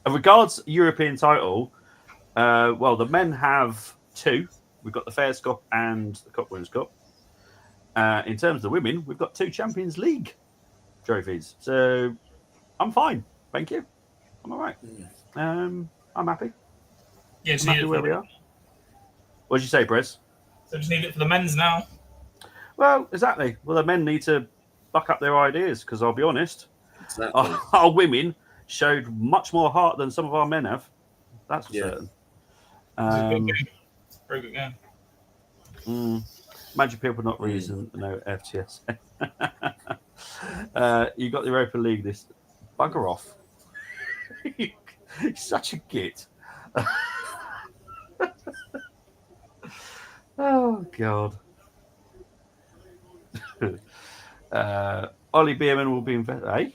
Regards European title, well, the men have 2. We've got the Fairs Cup and the Cup Winners' Cup. In terms of the women, we've got 2 Champions League trophies. So I'm fine. Thank you. I'm all right. I'm happy. Yeah, I'm happy where we are. What did you say, Brez? So just need it for the men's now. Well, exactly. Well, the men need to buck up their ideas because I'll be honest, Exactly. our women showed much more heart than some of our men have. That's for certain. Very good game. Imagine people not reason no FTS. You got the Europa League. This bugger off. You're such a git. Oh God. Ollie Bierman will be invested. Eh?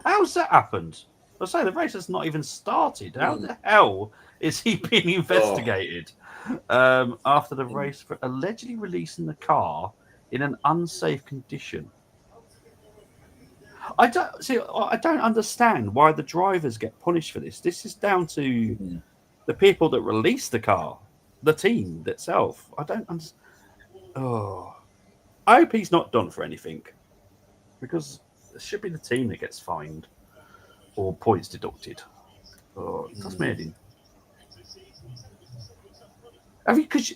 How's that happened? I say the race has not even started. How the hell is he being investigated after the race for allegedly releasing the car in an unsafe condition? I don't understand why the drivers get punished for this. This is down to the people that released the car, the team itself. I don't understand. Oh, I hope he's not done for anything because it should be the team that gets fined or points deducted. Oh, that's amazing. Have you? Because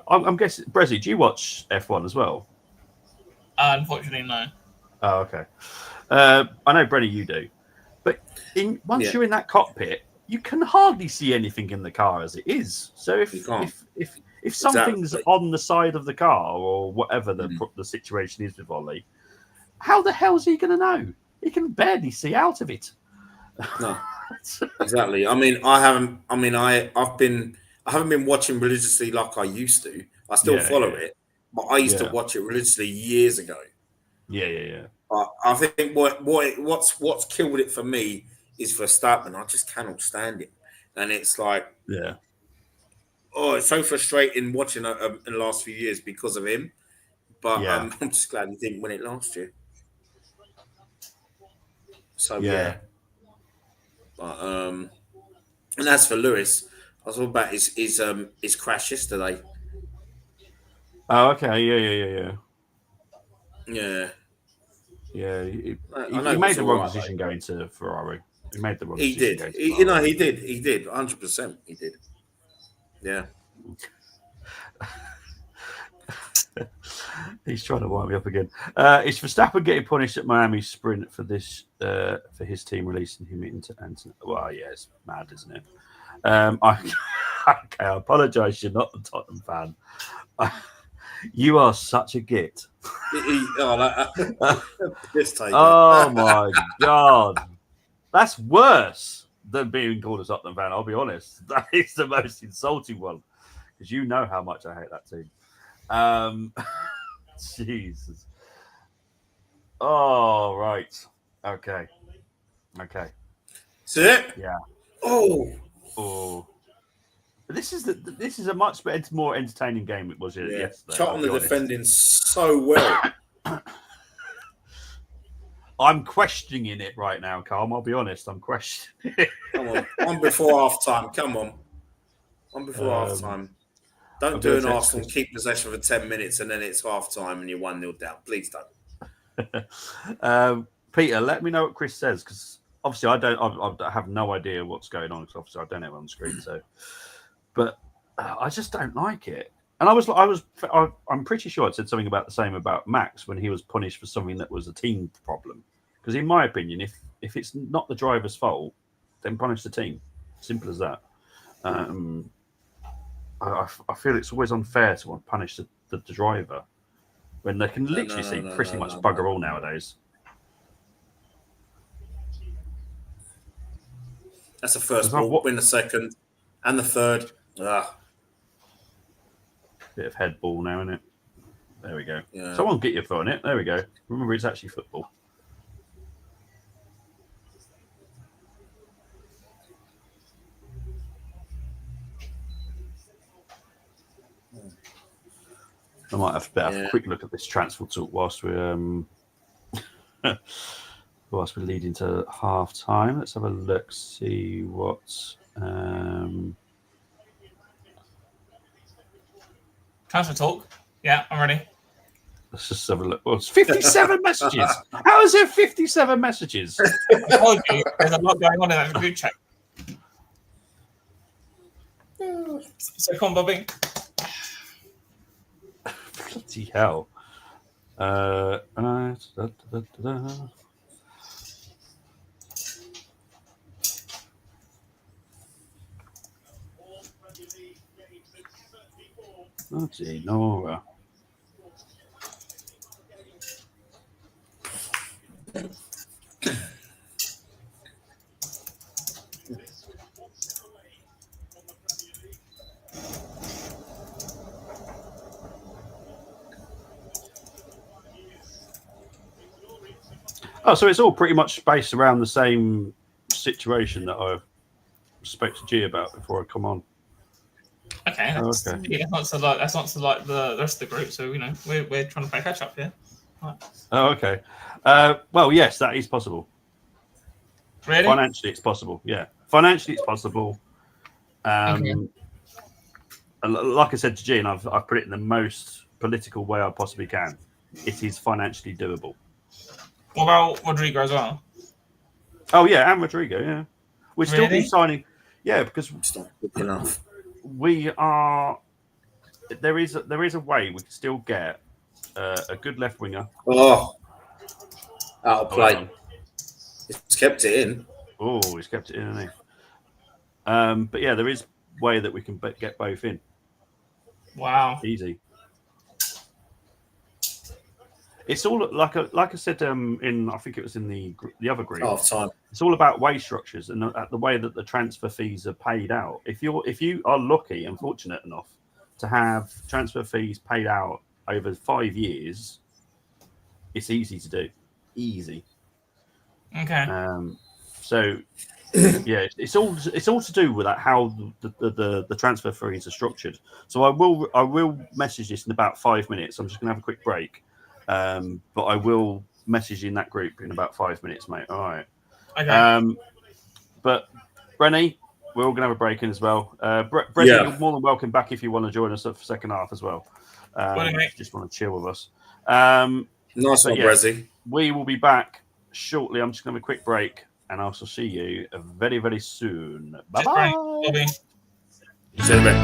I'm guessing, Brezzy, do you watch F1 as well? Unfortunately, no. Oh, okay. I know, Brenny, you do. But once you're in that cockpit, you can hardly see anything in the car as it is. So if something's on the side of the car or whatever the situation is with Ollie, how the hell is he going to know? He can barely see out of it. No, exactly. I mean, I haven't been watching religiously like I used to. I still follow it, but I used to watch it religiously years ago. Yeah. I think what's killed it for me is Verstappen. I just cannot stand it, and it's like, it's so frustrating watching in the last few years because of him. But I'm just glad he didn't win it last year. So but and as for Lewis, I was talking about his crash yesterday. Oh, okay. Yeah. Yeah, he I made the wrong decision going to Ferrari. He made the wrong decision. He did. He did. 100%. He did. Yeah. He's trying to wind me up again. Is Verstappen getting punished at Miami Sprint for this? For his team releasing him into Anton? Well, yeah, it's mad, isn't it? I apologise. You're not a Tottenham fan. You are such a git. Oh my god, that's worse than being called a Tottenham fan. I'll be honest. That is the most insulting one because you know how much I hate that team. Jesus. Oh, right. Okay. That's it? Yeah. Oh. This is a much better, more entertaining game it was yesterday. Charlton are defending so well. I'm questioning it right now, Carl. I'll be honest. I'm questioning it. Come on. On before half time. Come on. On before half time. Don't do an Arsenal keep possession for 10 minutes and then it's half time and you're 1-0 down. Please don't. Peter, let me know what Chris says because obviously I have no idea what's going on because obviously I don't have it on the screen. So, but I just don't like it. And I'm pretty sure I said something about the same about Max when he was punished for something that was a team problem. Because in my opinion, if it's not the driver's fault, then punish the team. Simple as that. I feel it's always unfair to punish the driver when they can literally see pretty much bugger all nowadays. That's the first ball, win the second, and the third. Bit of head ball now, isn't it? There we go. Yeah. Someone get your foot on it. There we go. Remember, it's actually football. I might have to have a quick look at this transfer talk whilst we're leading to half time. Let's have a look, see what Transfer talk. Yeah, I'm ready. Let's just have a look. Well, it's 57 messages. How is there 57 messages? I told you there's a lot going on in that group chat. So come on, Bobby. Bloody hell. Bloody Nora. Oh, so it's all pretty much based around the same situation that I spoke to G about before I come on. Okay. That's not so like the rest of the group. So we're trying to play catch up here. Right. Oh, okay. Well, yes, that is possible. Really? Financially, it's possible. Yeah, financially, it's possible. Okay. Like I said to G, and I've put it in the most political way I possibly can. It is financially doable. What about Rodrigo as well? Oh yeah, and Rodrigo. Yeah. We're still be signing. Yeah, because it's not good enough. We are. There is a way we can still get a good left winger. Oh, out of play. He's kept it in. Oh, he's kept it in, hasn't he? But yeah, there is a way that we can get both in. Wow, easy. It's all like I said in I think it was in the other group. Half time. It's all about wage structures and the way that the transfer fees are paid out. If you are lucky and fortunate enough to have transfer fees paid out over 5 years, it's easy to do. Easy. Okay. So yeah, it's all to do with that how the transfer fees are structured. So I will message this in about 5 minutes. I'm just gonna have a quick break. But I will message you in that group in about 5 minutes, mate. All right. Okay. But Brenny, we're all gonna have a break in as well. Brenny, you're more than welcome back if you want to join us for the second half as well. Just want to chill with us. Nice one, Brezzy. We will be back shortly. I'm just gonna have a quick break, and I'll see you very, very soon. Bye bye. See you in a bit.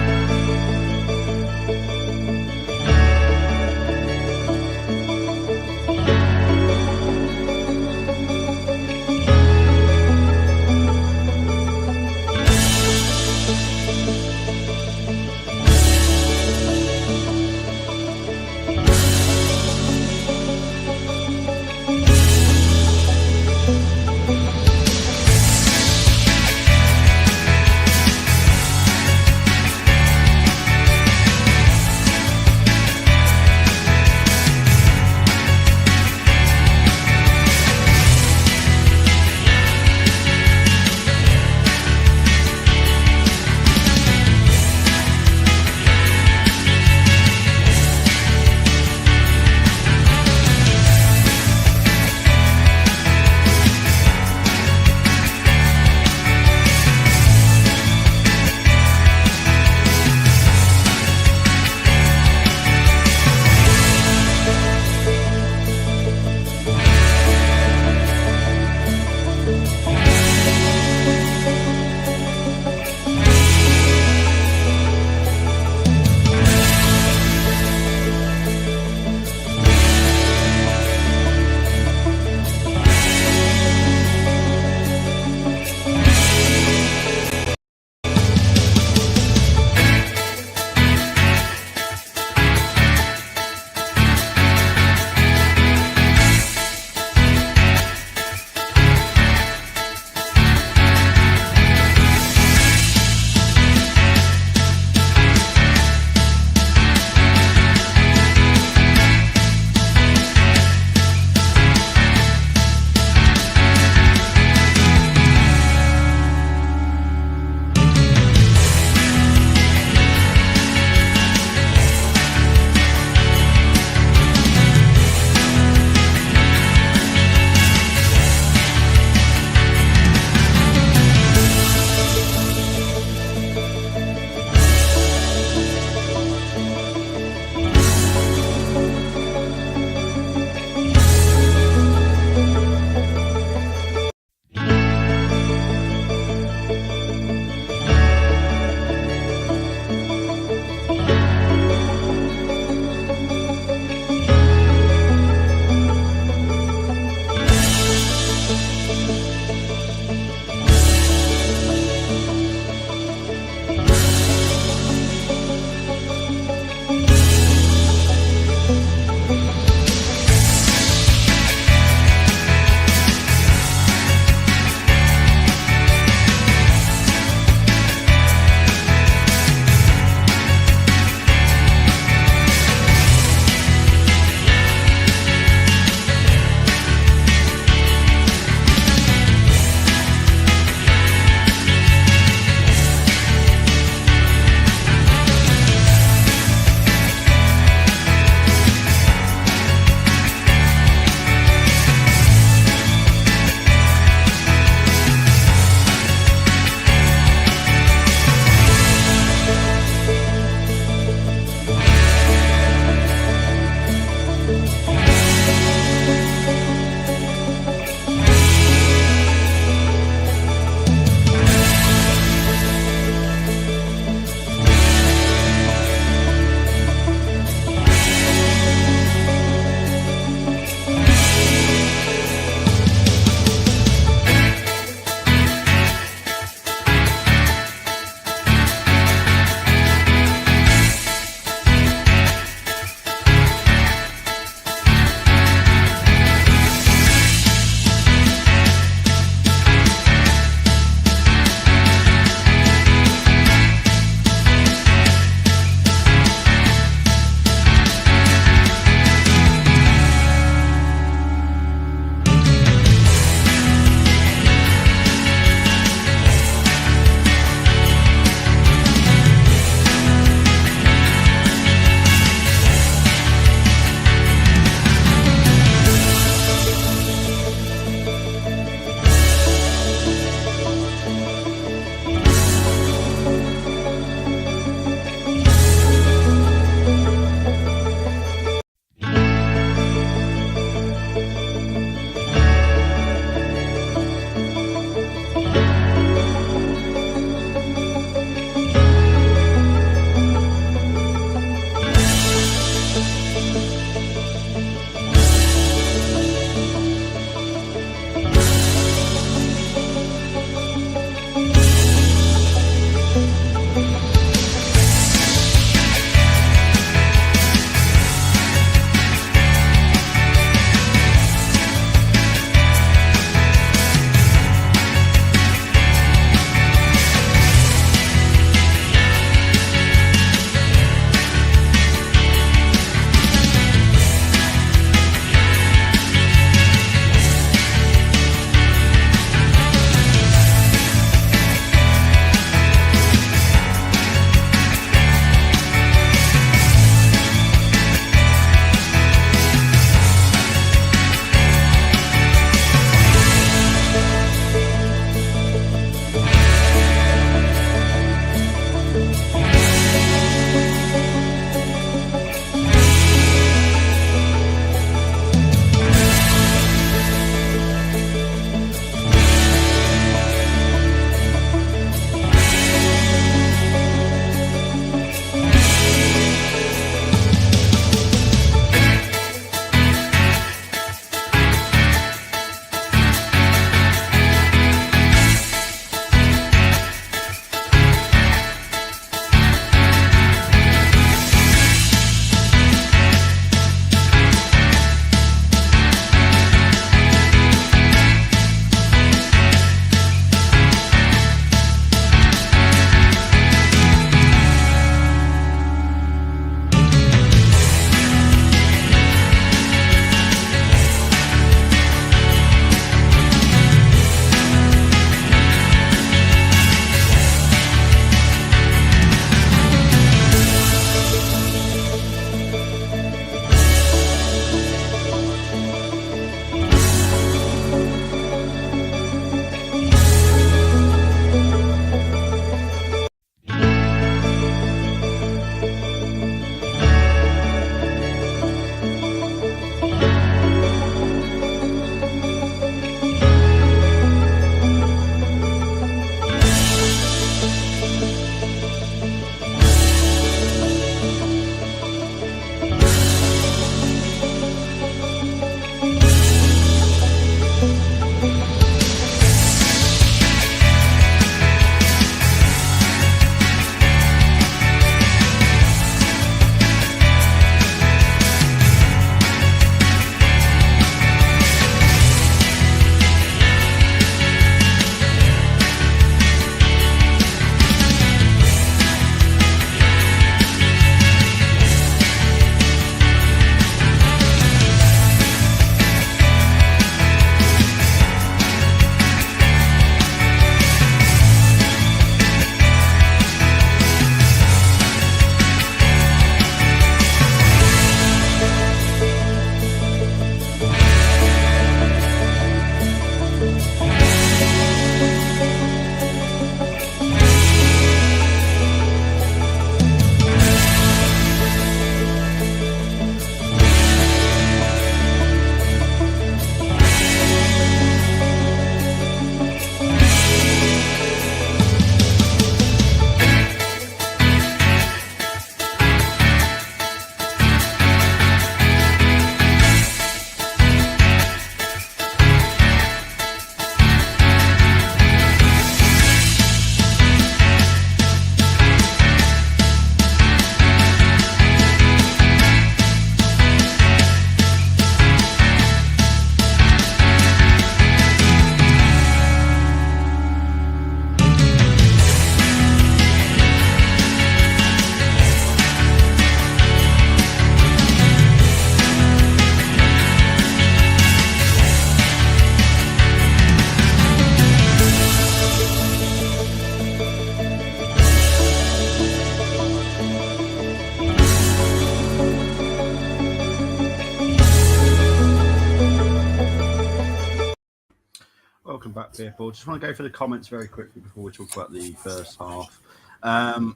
welcome back, people. Just want to go through the comments very quickly before we talk about the first half. How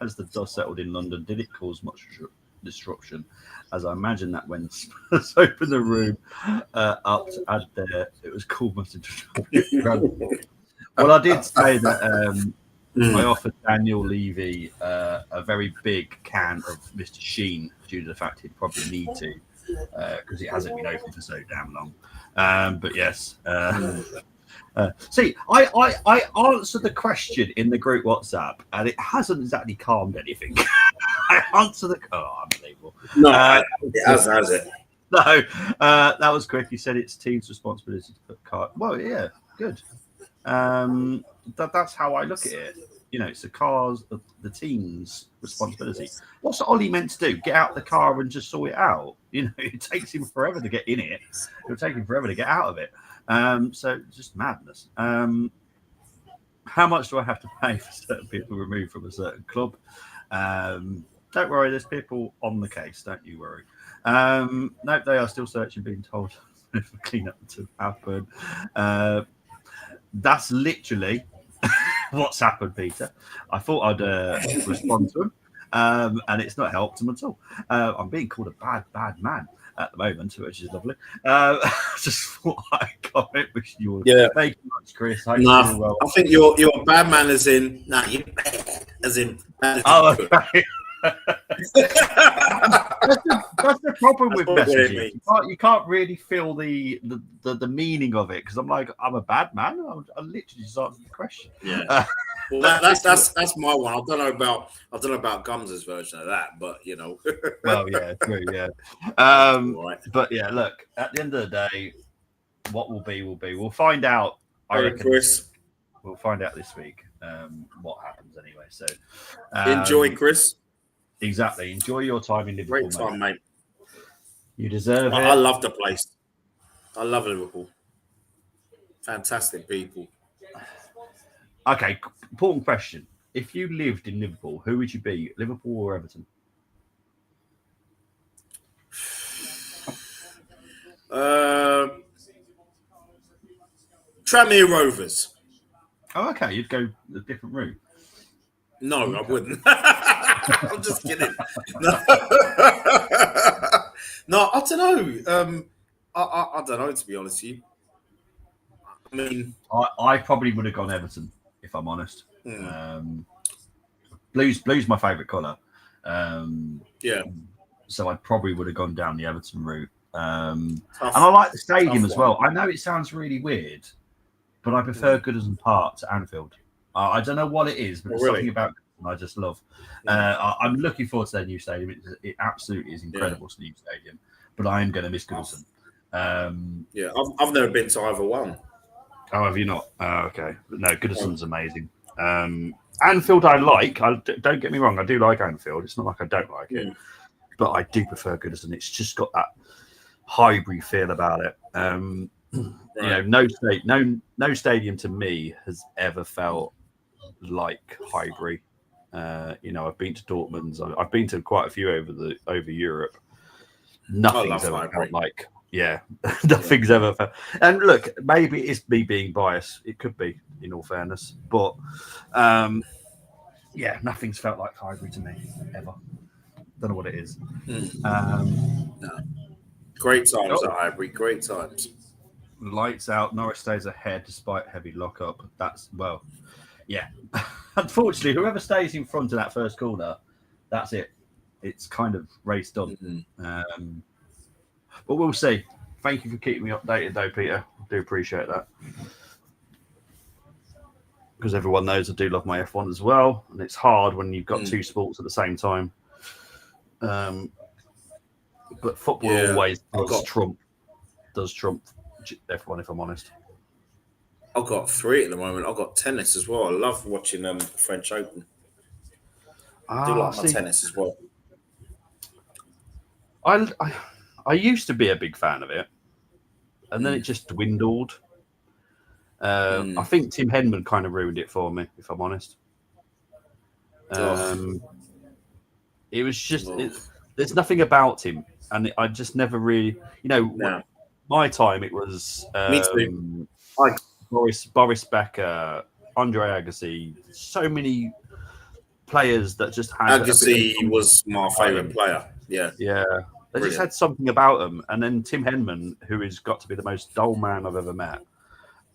has the dust settled in London? Did it cause much disruption? As I imagine that when Spurs opened the room up to add there, it was cool. Well, I did say that I offered Daniel Levy a very big can of Mr. Sheen due to the fact he'd probably need to because it hasn't been open for so damn long. But yes. See, I answered the question in the group WhatsApp, and it hasn't exactly calmed anything. I answered the... Oh, unbelievable. No, it hasn't, has it? No, that was quick. He said it's team's responsibility to put card. Well, yeah, good. That's how I look at it. You know, it's the car's, the team's responsibility. What's Ollie meant to do? Get out the car and just sort it out? You know, it takes him forever to get in it. It'll take him forever to get out of it. So it's just madness. How much do I have to pay for certain people removed from a certain club? Don't worry, there's people on the case. Don't you worry. No, they are still searching, being told for cleanup to happen. That's literally what's happened, Peter. I thought I'd respond to him, and it's not helped him at all. I'm being called a bad man at the moment, which is lovely. Just thought I'd comment with you. Yeah. Thank you much, Chris. No, I think you're a bad man as in, you're bad as in. Bad as oh, okay. That's the problem with messages. You can't really feel the meaning of it because I'm like, I'm a bad man. I literally just answered the question. Yeah. Well, that's my one. I don't know about Gums' version of that, but you know. Well, yeah, true, yeah. Right. But yeah, look. At the end of the day, what will be will be. We'll find out. I reckon, Chris. We'll find out this week. What happens anyway? So enjoy, Chris. Exactly. Enjoy your time in Liverpool. Great time, mate. You deserve it. I love the place. I love Liverpool. Fantastic people. Okay, important question. If you lived in Liverpool, who would you be? Liverpool or Everton? Tranmere Rovers. Oh, okay. You'd go a different route. No, I wouldn't. I'm just kidding. No, no, I don't know. I don't know, to be honest with you. I mean, I probably would have gone Everton, if I'm honest. Blue's my favourite colour. Yeah. So I probably would have gone down the Everton route. And I like the stadium as well. I know it sounds really weird, but I prefer Goodison Park to Anfield. I don't know what it is, but there's something about Goodison I just love. I'm looking forward to their new stadium. It absolutely is incredible new stadium, but I am going to miss Goodison. Yeah, I've never been to either one. Oh, have you not? Oh, okay. But no, Goodison's amazing. Anfield I like. Don't get me wrong, I do like Anfield. It's not like I don't like it. But I do prefer Goodison. It's just got that Highbury feel about it. You know, no stadium to me has ever felt like Highbury. You know, I've been to Dortmund's. I've been to quite a few over Europe. Nothing's ever felt like. Yeah, nothing's ever felt. And look, maybe it's me being biased. It could be, in all fairness. But yeah, nothing's felt like Highbury to me ever. Don't know what it is. No. Great times at Highbury. Great times. Lights out. Norwich stays ahead despite heavy lockup. That's yeah. Unfortunately, whoever stays in front of that first corner, that's it. It's kind of race done. But we'll see. Thank you for keeping me updated, though, Peter. I do appreciate that. Because everyone knows I do love my F1 as well, and it's hard when you've got two sports at the same time. But football always does trump F1, if I'm honest. I've got 3 at the moment. I've got tennis as well. I love watching the French Open. I do like my tennis as well. I used to be a big fan of it, and then it just dwindled. I think Tim Henman kind of ruined it for me, if I'm honest. It was just there's nothing about him, and I just never really, My time, it was Me too. Boris Becker, Andre Agassi, so many players that just had. Agassi was my favourite player. Yeah. Yeah. They just had something about them. And then Tim Henman, who has got to be the most dull man I've ever met.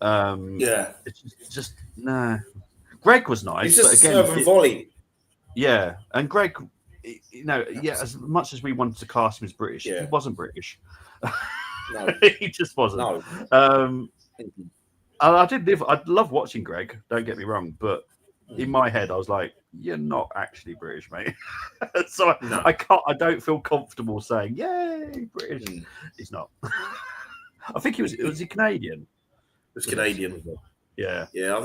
It's just nah. Greg was nice. He's just but again, serve and volley. Yeah. And Greg, as much as we wanted to cast him as British, he wasn't British. No. He just wasn't. No. I'd love watching Greg, don't get me wrong, but in my head I was like, you're not actually British, mate. So I don't feel comfortable saying, yay, British. He's not. I think was he Canadian? It was Canadian. Yeah. Yeah, I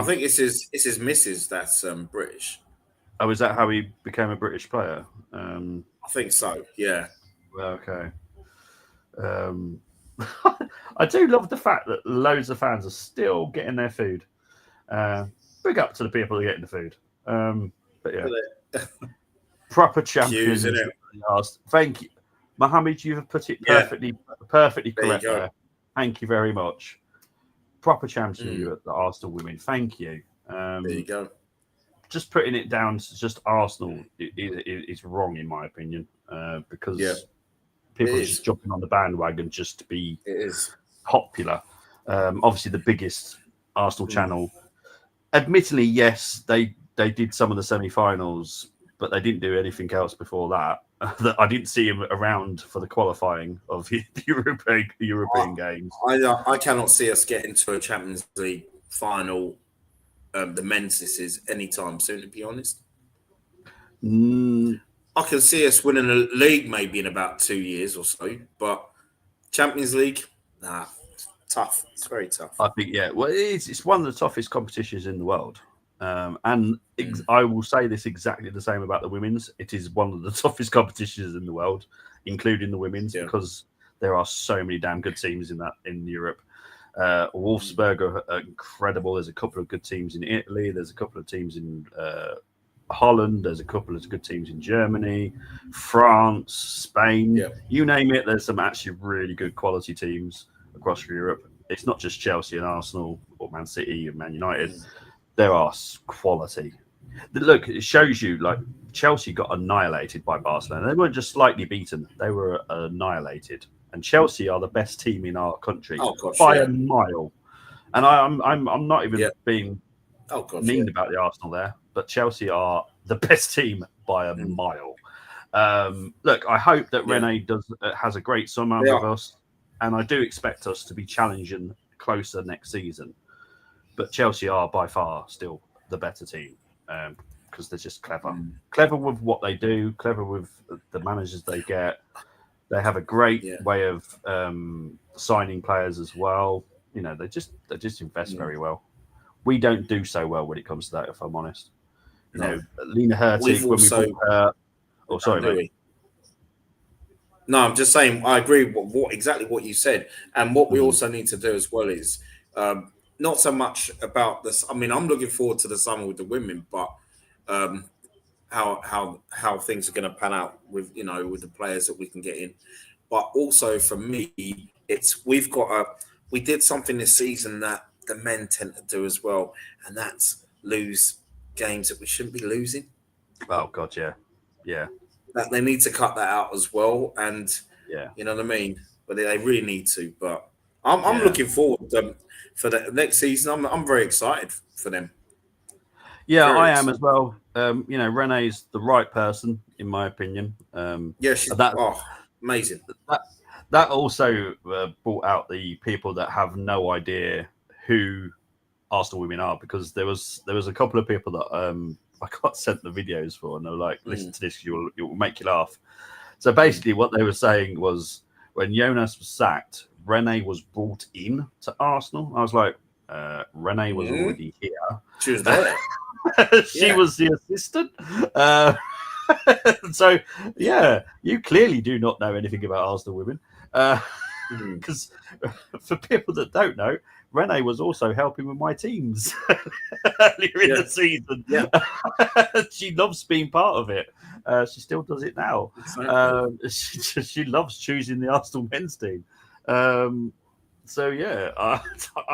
think it's his missus that's British. Oh, is that how he became a British player? I think so, yeah. Well, okay. I do love the fact that loads of fans are still getting their food. Big up to the people who are getting the food. But yeah, proper champions. Thank you, Mohammed. You have put it perfectly correct there. Thank you very much. Proper champion you at the Arsenal women. Thank you. There you go. Just putting it down to just Arsenal is wrong in my opinion because people are just jumping on the bandwagon just to be popular. Obviously, the biggest Arsenal channel. Admittedly, yes, they did some of the semi-finals, but they didn't do anything else before that. I didn't see him around for the qualifying of the European games. I cannot see us getting to a Champions League final. The men's this is anytime soon, to be honest. I can see us winning a league maybe in about 2 years or so, but Champions League, tough. It's very tough. I think, well, it's one of the toughest competitions in the world. I will say this exactly the same about the women's. It is one of the toughest competitions in the world, including the women's, because there are so many damn good teams in Europe. Wolfsburg are incredible. There's a couple of good teams in Italy. There's a couple of teams in Holland. There's a couple of good teams in Germany, France, Spain. You name it. There's some actually really good quality teams across Europe. It's not just Chelsea and Arsenal or Man City and Man United. There are quality. Look, it shows you like Chelsea got annihilated by Barcelona. They weren't just slightly beaten; they were annihilated. And Chelsea are the best team in our country by a mile. And I'm not even being mean about the Arsenal there, but Chelsea are the best team by a mile. Look, I hope that Rene has a great summer with us, and I do expect us to be challenging closer next season. But Chelsea are by far still the better team because they're just clever. Clever with what they do, clever with the managers they get. They have a great way of signing players as well. You know, they just invest very well. We don't do so well when it comes to that, if I'm honest. You know, Lena Hurtig, when we bought her... Oh, sorry, mate. No, I'm just saying I agree with exactly what you said. And what we also need to do as well is not so much about this. I mean, I'm looking forward to the summer with the women, but how things are going to pan out with with the players that we can get in. But also for me, we did something this season that the men tend to do as well, and that's lose games that we shouldn't be losing. Oh God, yeah. That they need to cut that out as well, and you know what I mean. But they really need to. But I'm looking forward for the next season. I'm very excited for them. Yeah, I am as well. Renee's the right person, in my opinion. She's amazing. That also brought out the people that have no idea who Arsenal women are, because there was a couple of people that I got sent the videos for, and they were like, "Listen to this, it will make you laugh." So basically, what they were saying was, when Jonas was sacked, Renee was brought in to Arsenal. I was like, Renee was already here. She was there. She was the assistant. So, you clearly do not know anything about Arsenal women. Because for people that don't know, Renee was also helping with my teams earlier in the season. Yeah. She loves being part of it. She still does it now. She loves choosing the Arsenal men's team. So yeah, I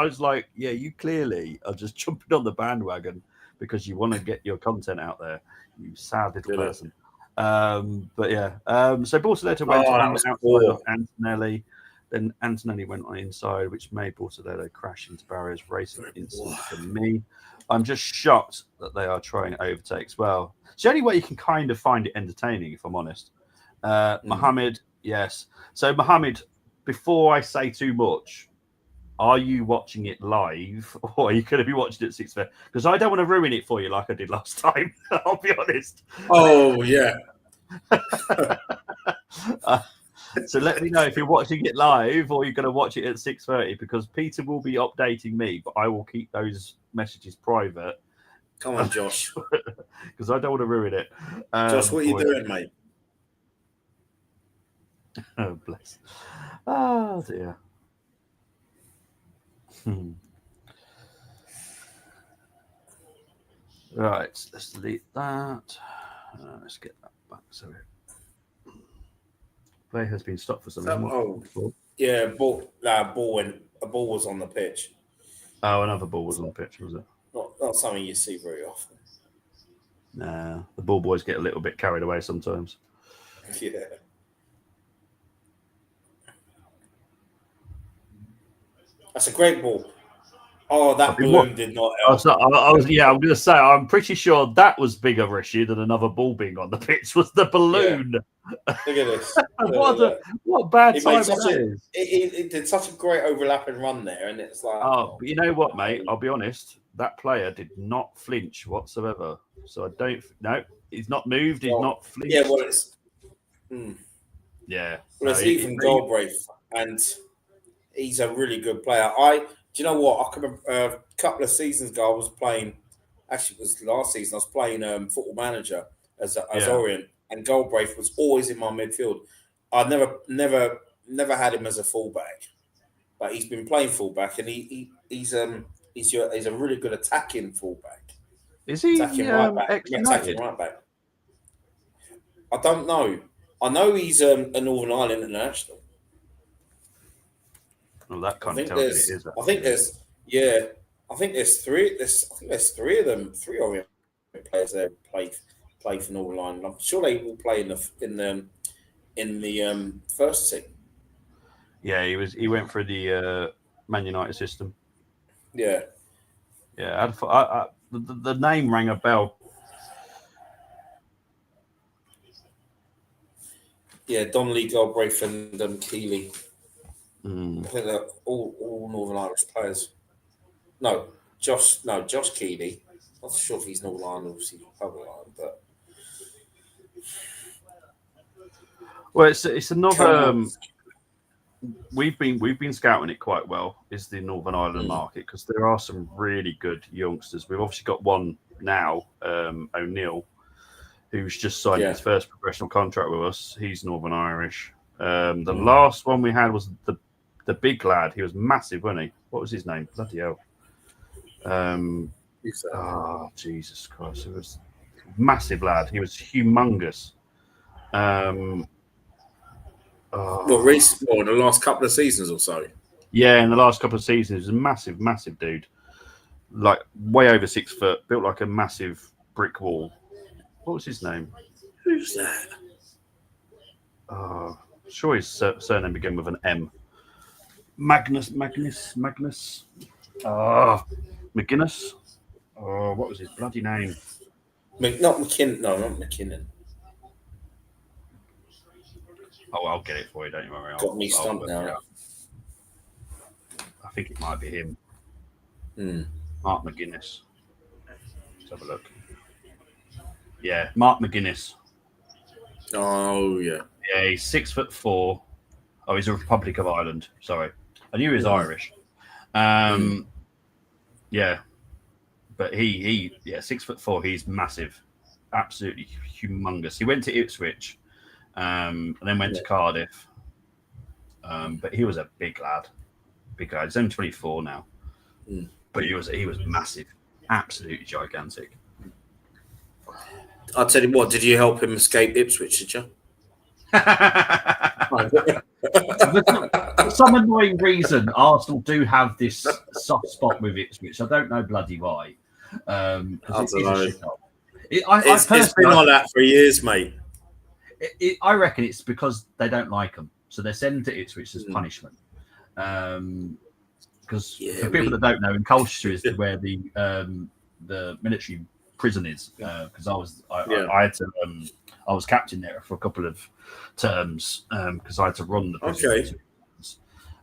was like, yeah, you clearly are just jumping on the bandwagon because you want to get your content out there, you sad little person. But yeah, so Bortoleto went on outside of Antonelli. Then Antonelli went on inside, which made Bortoleto crash into barriers, racing instant for me. I'm just shocked that they are trying overtakes. Well, it's the only way you can kind of find it entertaining, if I'm honest. Mohammed, yes. So Mohammed, before I say too much, are you watching it live or are you going to be watching it at 6:30? Because I don't want to ruin it for you like I did last time. I'll be honest. Oh, yeah. So let me know if you're watching it live or you're going to watch it at 6:30 because Peter will be updating me, but I will keep those messages private. Come on, Josh. Because I don't want to ruin it. Josh, what are you doing, mate? Oh, bless. Oh, dear. Right, let's delete that. Let's get that back. So play has been stopped for something. Yeah, a ball was on the pitch. Oh, another ball was on the pitch, was it? Not something you see very often. Nah, the ball boys get a little bit carried away sometimes. Yeah. That's a great ball. Oh, that balloon did not help. I'm going to say, I'm pretty sure that was bigger issue than another ball being on the pitch was the balloon. Yeah. Look at this. what bad time it is. It did such a great overlapping run there, and it's like... but you know what, mate? I'll be honest. That player did not flinch whatsoever. So I don't... No, he's not moved. He's not flinched. Yeah, well, it's... Yeah. Well, it's even Galbraith, and he's a really good player. Do you know what? I can remember a couple of seasons ago, I was playing. Actually, it was last season. I was playing Football Manager as Orient, and Galbraith was always in my midfield. I never had him as a fullback, but he's been playing fullback, and he's a really good attacking fullback. Is he attacking right back? Attacking right back. I don't know. I know he's a Northern Ireland international. Well, that kind of tells you it is. I think there's three. There's three of them. 3 Orient players there play for Northern Ireland. I'm sure they will play in the first team. Yeah, he went for the Man United system. Yeah. Yeah, the name rang a bell. Yeah, Donnelly, Galbraith, and Keeley. I think they're all Northern Irish players. No, Josh Keeley. Not sure if he's Northern Ireland, obviously Northern Ireland, but well, it's another. We've been scouting it quite well. Is the Northern Ireland market because there are some really good youngsters. We've obviously got one now, O'Neill, who's just signed his first professional contract with us. He's Northern Irish. The last one we had was the big lad. He was massive, wasn't he? What was his name? Bloody hell. Jesus Christ. It was massive lad. He was humongous. In the last couple of seasons or so. Yeah, in the last couple of seasons, he was a massive, massive dude. Like way over 6 foot, built like a massive brick wall. What was his name? Who's that? Sure his surname began with an M. Magnus. McGuinness. What was his bloody name? Not McKinnon. Oh, I'll get it for you, don't you worry. Got me stumped now. I think it might be him. Mark McGuinness. Let's have a look. Yeah, Mark McGuinness. Oh, yeah. Yeah, he's 6'4". Oh, he's a Republic of Ireland. Sorry. I knew he was Irish. Yeah. But he 6'4". He's massive. Absolutely humongous. He went to Ipswich and then went to Cardiff. But he was a big lad. He's only 24 now. But he was massive. Absolutely gigantic. I'll tell you what, did you help him escape Ipswich, did you? For some annoying reason, Arsenal do have this soft spot with Ipswich. I don't know bloody why. I don't know. It's been like that for years, mate. I reckon it's because they don't like them, so they're sending to Ipswich as punishment. Because for people that don't know, in Colchester is where the military prison is. Because I was captain there for a couple of terms because I had to run the prison.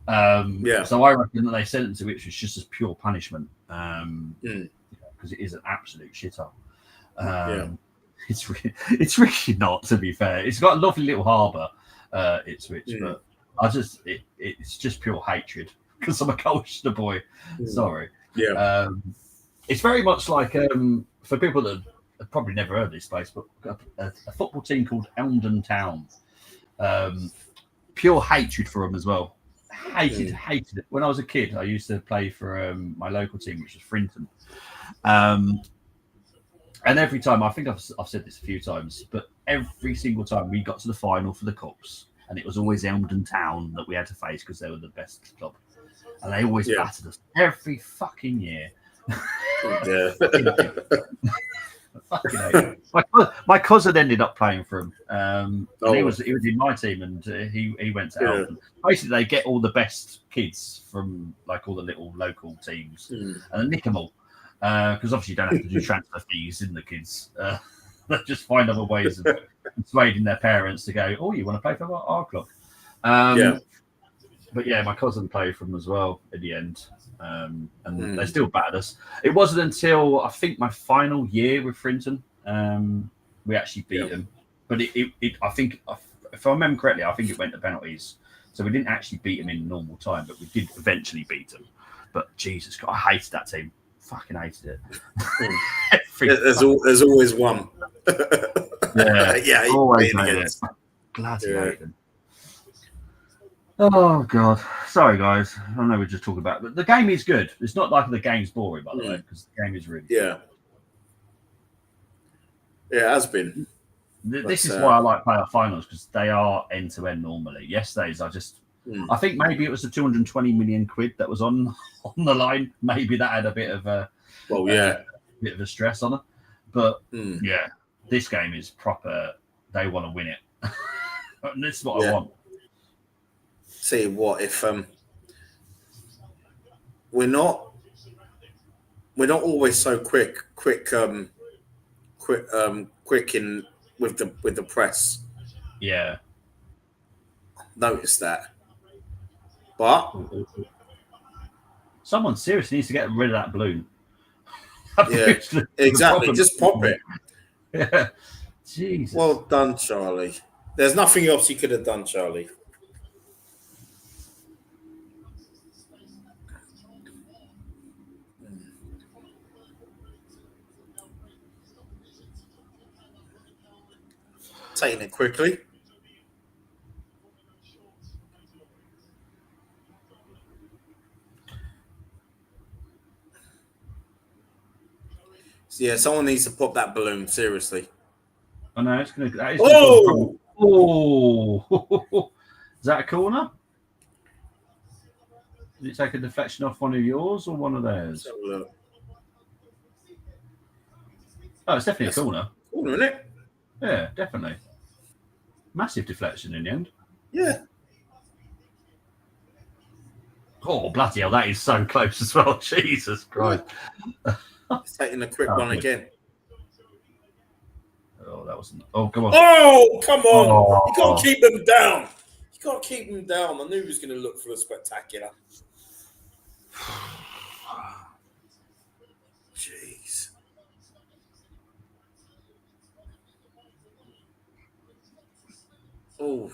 Okay. So I reckon that they sent them to Ipswich just as pure punishment. Because it is an absolute shithole. It's really not, to be fair. It's got a lovely little harbour, Ipswich, but it's just pure hatred because I'm a Colchester boy. Sorry. Yeah. It's very much like for people that have probably never heard of this place, but a football team called Elmdon Town. Pure hatred for them as well. Hated it. When I was a kid, I used to play for my local team, which was Frinton. And every time, I think I've said this a few times, but every single time we got to the final for the Cups, and it was always Elmdon Town that we had to face because they were the best club. And they always battered us every fucking year. My cousin ended up playing for him. He was in my team, and he went to Elmdon. Basically, they get all the best kids from like all the little local teams and then nick them all. Because obviously you don't have to do transfer fees in the kids. They just find other ways of persuading their parents to go, oh, you want to play for our club? But yeah, my cousin played for them as well at the end. And they still battered us. It wasn't until I think my final year with Frinton, we actually beat them. But I think, if I remember correctly, I think it went to penalties. So we didn't actually beat them in normal time, but we did eventually beat them. But Jesus God, I hated that team. Fucking hated it. There's always one. Always hated it. Glad to hate them. Oh God, sorry guys. I know we're just talking about it, but the game is good. It's not like the game's boring, by the way, because the game is really good. It has been. This is why I like playoff finals, because they are end to end normally. Yesterday's I think maybe it was the 220 million quid that was on the line. Maybe that had a bit of a bit of a stress on it. But this game is proper. They want to win it, and this is what I want. See what if we're not always so quick in with the press. Yeah, notice that. But someone seriously needs to get rid of that balloon. Exactly. Just pop it. Yeah. Jesus. Well done, Charlie. There's nothing else you could have done, Charlie. Taking it quickly. Yeah, someone needs to pop that balloon, seriously. I know, it's going to... Is that a corner? Did it take a deflection off one of yours or one of theirs? Oh, it's definitely a corner. Corner, isn't it? Yeah, definitely. Massive deflection in the end. Yeah. Oh, bloody hell, that is so close as well. Jesus Christ. It's taking a quick one again. Oh, that wasn't... Oh, come on. Oh, come on. Oh. You can't keep them down. You can't keep them down. I knew he was going to look for a spectacular. Jeez. Oh,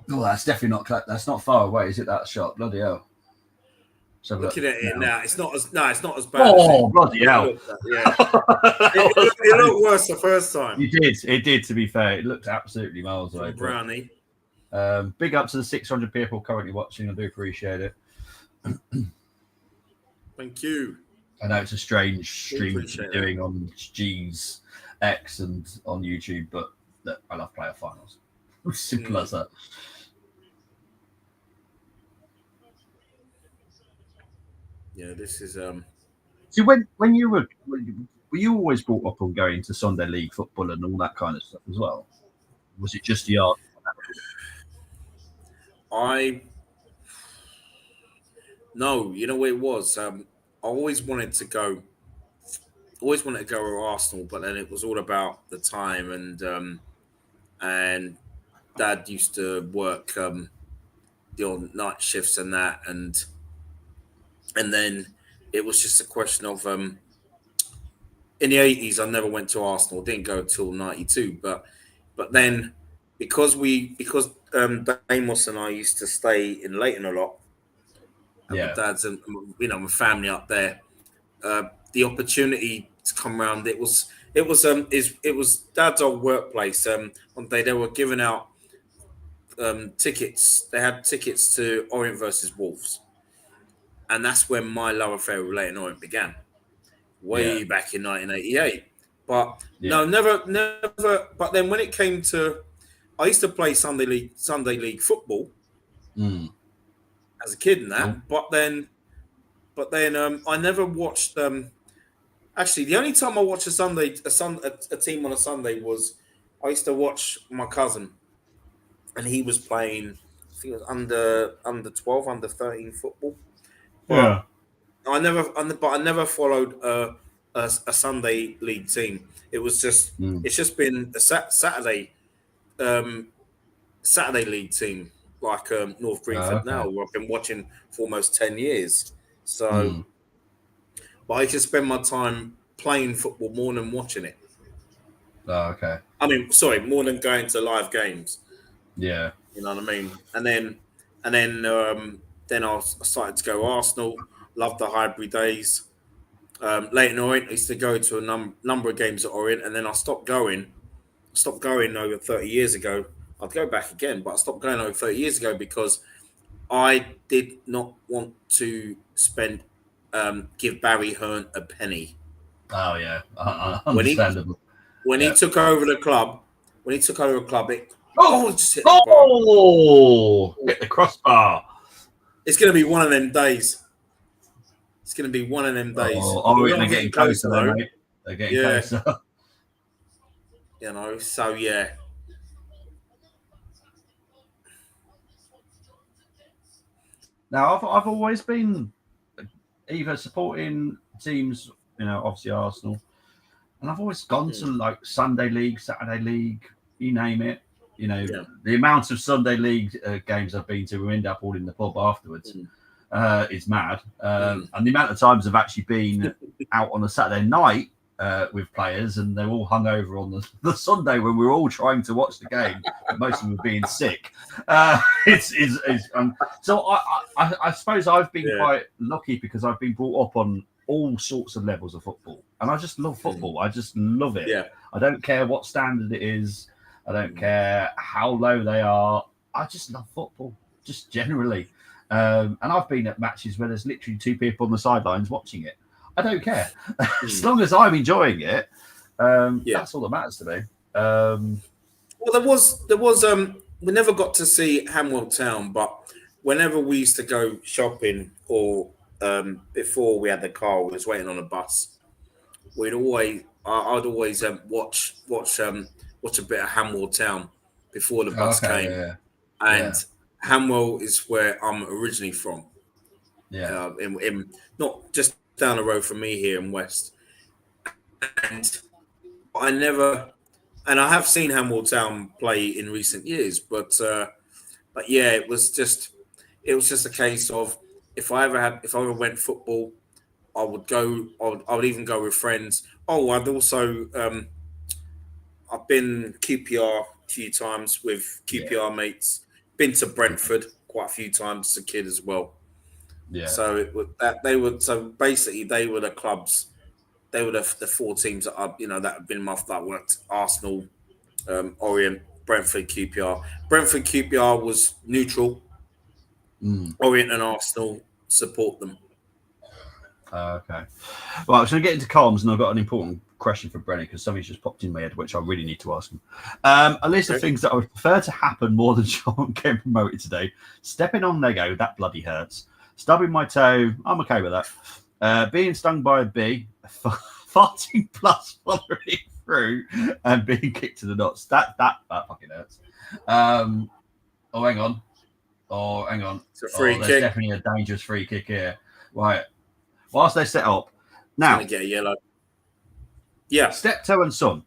that's definitely not... That's not far away, is it, that shot? Bloody hell. Looking at it now, it's not as bad. Oh, bloody hell! It looked worse the first time. It did. To be fair, it looked absolutely miles away. Brownie. Big up to the 600 people currently watching. I do appreciate it. Thank you. I know it's a strange stream to be doing on G's X and on YouTube, but I love playoff finals. Simple as that. Yeah, this is See, when you were you always brought up on going to Sunday League football and all that kind of stuff as well? Was it just the art? No, you know what it was. I always wanted to go. Always wanted to go to Arsenal, but then it was all about the time and Dad used to work the odd night shifts and that, and then it was just a question of in the 80s I never went to Arsenal, didn't go till 92, but then because Damos and I used to stay in Leyton a lot, and my dad's and my family up there, the opportunity to come around, it was Dad's old workplace. One day they were giving out tickets. They had tickets to Orient versus Wolves, and that's when my love affair with Leyton Orient began, way back in 1988. But no, never. But then when it came to, I used to play Sunday League football as a kid and that. But then I never watched. Actually, the only time I watched a team on a Sunday was I used to watch my cousin, and he was playing. I think it was under 12, under 13 football. But I never followed a Sunday League team. It was just it's just been a Saturday League team like North Greenford now, where I've been watching for almost 10 years. So, but I can spend my time playing football more than watching it. Oh, okay. I mean, sorry, more than going to live games. Yeah. You know what I mean? And then I started to go Arsenal. Loved the Highbury days. Leyton Orient, I used to go to a number of games at Orient, and then I stopped going. Over 30 years ago. I'd go back again, but I stopped going over 30 years ago because I did not want to give Barry Hearn a penny. Oh yeah, understandable. When he took over the club, just hit hit the crossbar. It's going to be one of them days. They're getting closer, though, mate. They're getting closer. You know, so yeah. Now, I've always been either supporting teams, obviously Arsenal, and I've always gone to like Sunday League, Saturday League, you name it. The amount of Sunday League games I've been to, we end up all in the pub afterwards. Is mad. And the amount of times I've actually been out on a Saturday night with players, and they're all hungover on the Sunday when we're all trying to watch the game, but most of them are being sick. So I suppose I've been quite lucky because I've been brought up on all sorts of levels of football, and I just love football. I just love it. Yeah. I don't care what standard it is. I don't care how low they are. I just love football, just generally. And I've been at matches where there's literally two people on the sidelines watching it. I don't care. As long as I'm enjoying it, that's all that matters to me. Well, there was we never got to see Hamwell Town, but whenever we used to go shopping or before we had the car, we was waiting on a bus, I'd always watch a bit of Hamwell Town before the bus came. Hamwell is where I'm originally from. Yeah, in not just down the road from me here in West. And I have seen Hamwell Town play in recent years, but yeah, it was just a case of if I ever went football, I would go. I would even go with friends. Oh, I'd also I've been QPR a few times with QPR mates. Been to Brentford quite a few times as a kid as well. Yeah. So basically they were the clubs. They were the four teams that have been that worked. Arsenal, Orient, Brentford, QPR. Brentford, QPR was neutral. Orient and Arsenal support them. Okay. Well, so we get into comms, and I've got an important question for Brennan because something's just popped in my head, which I really need to ask him. A list of things that I would prefer to happen more than Charlton getting promoted today. Stepping on Lego, that bloody hurts. Stubbing my toe, I'm okay with that. Being stung by a bee, farting plus following through, and being kicked to the nuts. That fucking hurts. Hang on. It's a free there's kick. Definitely a dangerous free kick here. Right. Whilst they set up. Now, get a yellow. Yeah. Steptoe and Son.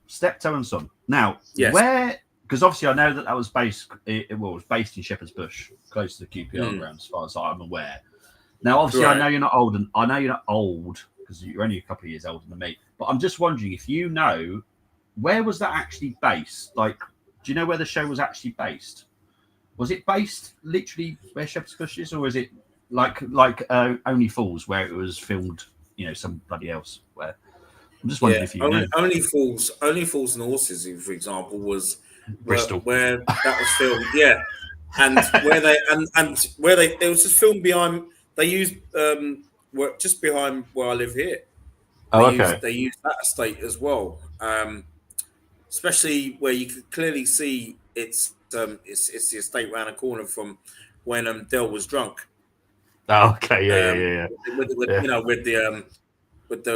Now, yes. where? Because obviously I know that was based. It was based in Shepherd's Bush, close to the QPR ground, as far as I'm aware. Now, obviously, right. I know you're not old, and I know you're not old because you're only a couple of years older than me. But I'm just wondering if you know where was that actually based? Like, do you know where the show was actually based? Was it based literally where Shepherd's Bush is, or is it like Only Fools, where it was filmed? Somebody else. Where I'm just wondering if you know. Only Fools and Horses, for example, was Bristol, where that was filmed. Yeah, and where they it was just filmed behind. They used just behind where I live here. They used that estate as well, especially where you could clearly see it's the estate round the corner from when Dell was drunk. Oh, okay, yeah. With the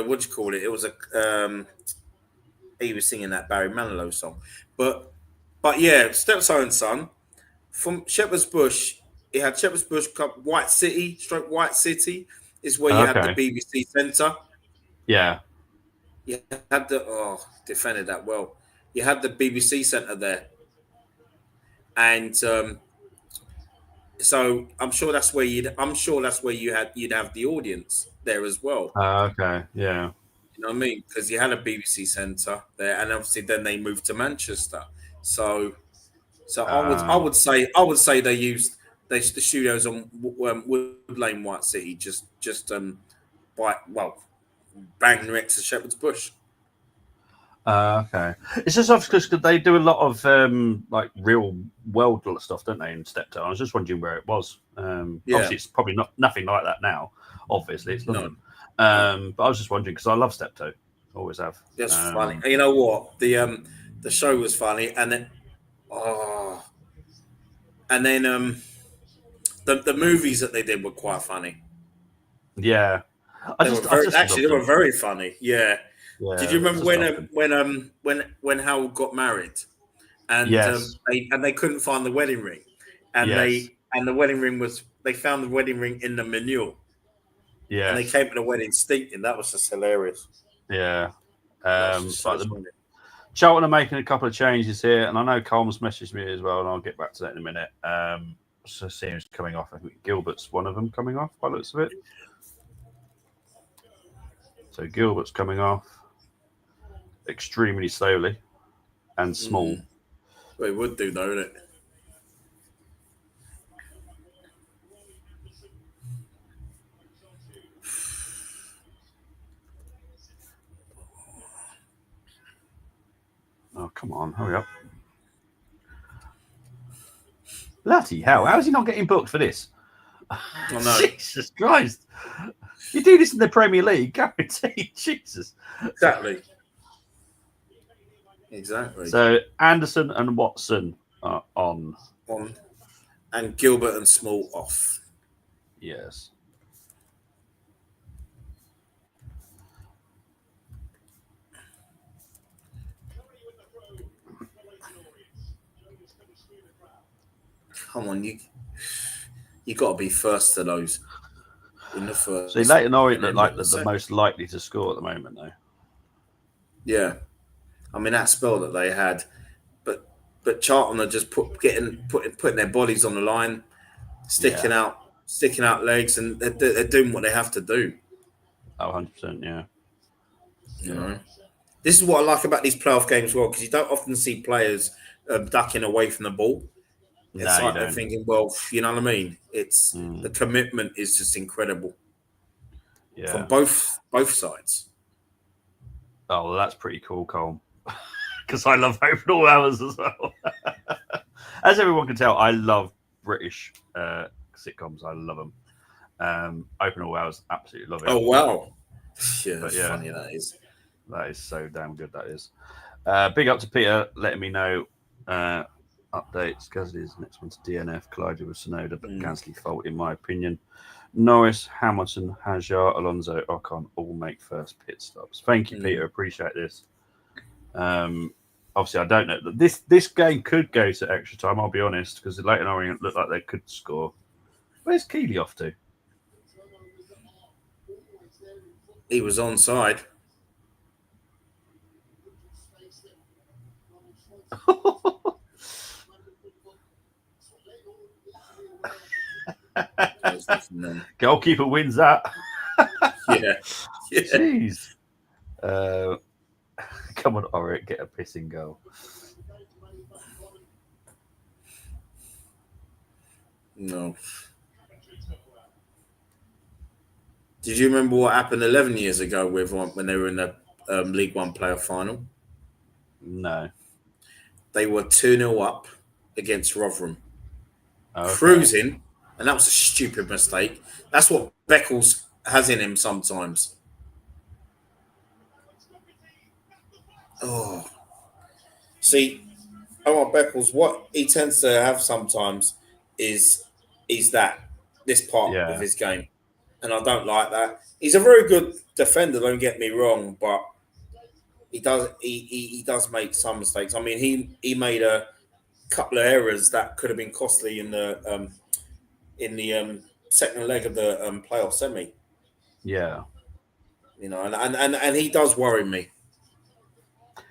what do you call it? It was he was singing that Barry Manilow song, but yeah, Steptoe and Son from Shepherd's Bush. It had Shepherd's Bush Cup, White City is where you had the BBC Centre. Yeah, you had defended that well. You had the BBC Centre there, and so I'm sure that's where you'd have the audience there as well. Okay, yeah. You know what I mean? Because you had a BBC Centre there, and obviously then they moved to Manchester. So I would say they used the studios on Wood Lane, White City, just bang next to Shepherd's Bush. Okay. It's just obviously because they do a lot of real world stuff, don't they, in Steptoe? I was just wondering where it was. Obviously, it's probably nothing like that now. Obviously, it's London. But I was just wondering because I love Steptoe. Always have. That's funny. And you know what? The show was funny, and then the movies that they did were quite funny. Yeah, they were very funny. Yeah. Did you remember when Harold got married, and they couldn't find the wedding ring, and the wedding ring they found the wedding ring in the manure. Yeah, and they came to the wedding stinking. That was just hilarious. Yeah. Charlton are making a couple of changes here, and I know Coleman's messaged me as well, and I'll get back to that in a minute. So seems coming off. I think Gilbert's one of them coming off by the looks of it. So Gilbert's coming off extremely slowly and small. Well, it would do, though, wouldn't it? Oh, come on, hurry up. Bloody hell, how is he not getting booked for this? Oh, no. Jesus Christ. You do this in the Premier League, guaranteed. Jesus. Exactly. So Anderson and Watson are on. And Gilbert and Small off. Yes. Come on, you got to be first to those. In the first. See, Leyton Orient look like the most likely to score at the moment, though. Yeah, I mean that spell that they had, but Charlton are just putting their bodies on the line, sticking out legs, and they're doing what they have to do. Oh, 100%, yeah. You know, this is what I like about these playoff games as well, because you don't often see players ducking away from the ball. It's like they're thinking, well, you know what I mean? It's the commitment is just incredible. Yeah. From both sides. Oh, well, that's pretty cool, Cole. Because I love Open All Hours as well. As everyone can tell, I love British sitcoms. I love them. Open All Hours, absolutely love it. Oh, wow. Yeah, that's funny that is. That is so damn good, that is. Big up to Peter letting me know updates. Gasly's next one to DNF, collided with Sonoda, but Gasly fault in my opinion. Norris, Hamilton, Hazard, Alonso, Ocon all make first pit stops. Thank you, Peter. Appreciate this. Obviously, I don't know. This game could go to extra time, I'll be honest, because the Leyton Orient looked like they could score. Where's Keeley off to? He was onside. Goalkeeper wins that. Yeah. Jeez. Come on, Orient, get a pissing goal. No. Did you remember what happened 11 years ago with when they were in the League One playoff final? No. They were 2-0 up against Rotherham. Okay. Cruising, and that was a stupid mistake. That's what Beckles has in him sometimes. Oh. See, Omar Beckles, what he tends to have sometimes is this part of his game. And I don't like that. He's a very good defender, don't get me wrong, but he does make some mistakes. I mean, he made a couple of errors that could have been costly in the second leg of the playoff semi. Yeah. You know, and he does worry me.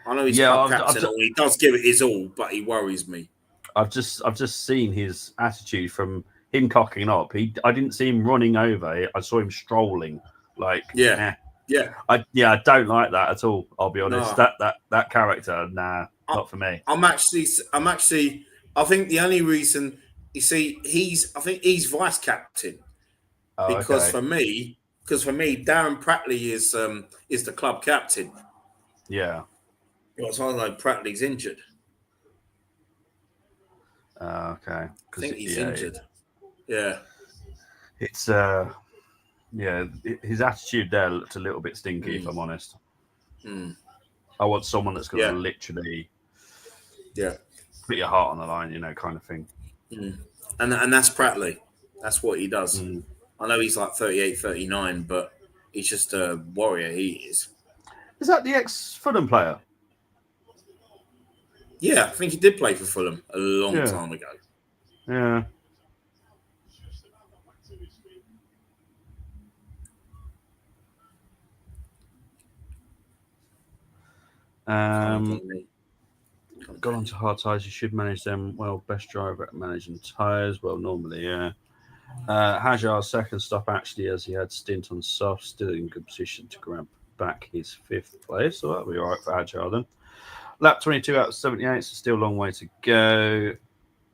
I know he's captain, and he does give it his all, but he worries me. I've just seen his attitude from him cocking up. I didn't see him running over. I saw him strolling. Like, yeah. I don't like that at all. I'll be honest. No. That character, not for me. I think the only reason you see I think he's vice captain because for me, Darren Prattley is the club captain. Yeah. As far as I know, Prattley's injured. Okay. I think he's injured. Yeah. It's his attitude there looked a little bit stinky, if I'm honest. I want someone that's going to literally put your heart on the line, kind of thing. And that's Prattley. That's what he does. I know he's like 38, 39, but he's just a warrior. He is. Is that the ex-Fulham player? Yeah, I think he did play for Fulham a long time ago. Yeah. Got onto hard tyres. You should manage them well. Best driver at managing tyres. Well, normally, yeah. Hazard's second stop actually, as he had stint on soft, still in good position to grab back his 5th place. So that'll be all right for Hazard then. Lap 22 out of 78, so still a long way to go.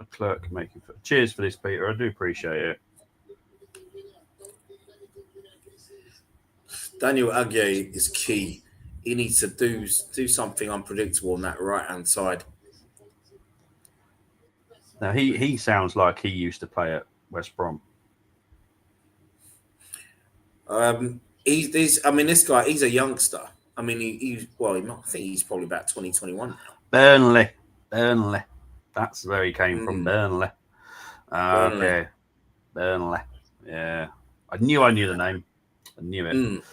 A clerk making. Cheers for this, Peter. I do appreciate it. Daniel Aguirre is key. He needs to do something unpredictable on that right-hand side. Now, he sounds like he used to play at West Brom. This guy, he's a youngster. I mean, I think he's probably about 2021 now. Burnley. That's where he came from, Burnley. Okay. Burnley. Yeah. I knew the name. I knew it.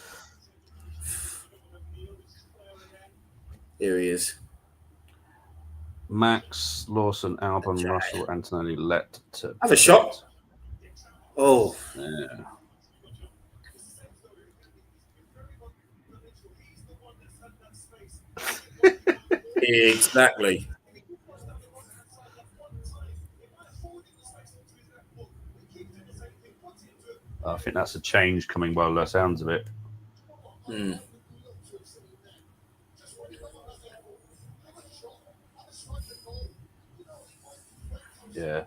Here he is. Max, Lawson, Albon, Russell, Antonelli, let to have a shot. Oh. Yeah. Exactly. I think that's a change coming by the sounds of it. Yeah.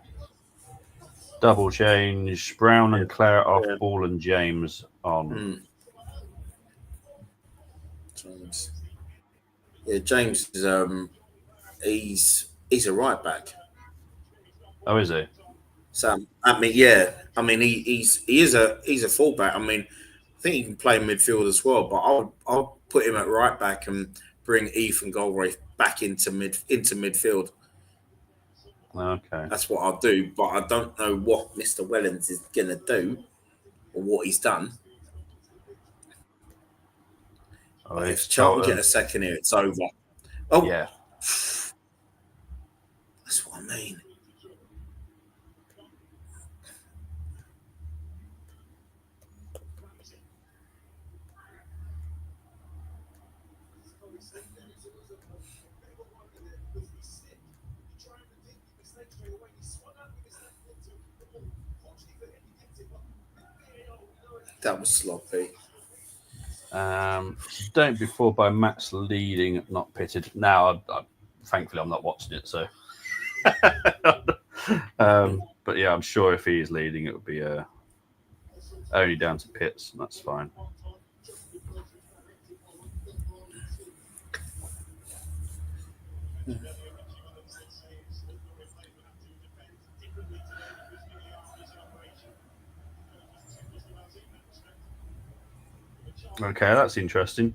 Double change. Brown and Clare off, Ball and James on. James. Yeah, James is he's a right back. Oh, is he? So he is a fullback. I mean, I think he can play midfield as well, but I'll put him at right back and bring Ethan Galbraith back into midfield. Okay. That's what I'll do, but I don't know what Mr. Wellens is gonna do. or what he's done. Oh, If Charlton get a second here, it's over. Oh, yeah. That's what I mean. That was sloppy. Don't be fooled by Matt's leading, not pitted. Now, thankfully, I'm not watching it, so. But yeah, I'm sure if he is leading, it would be only down to Pitts, and that's fine. Okay, that's interesting.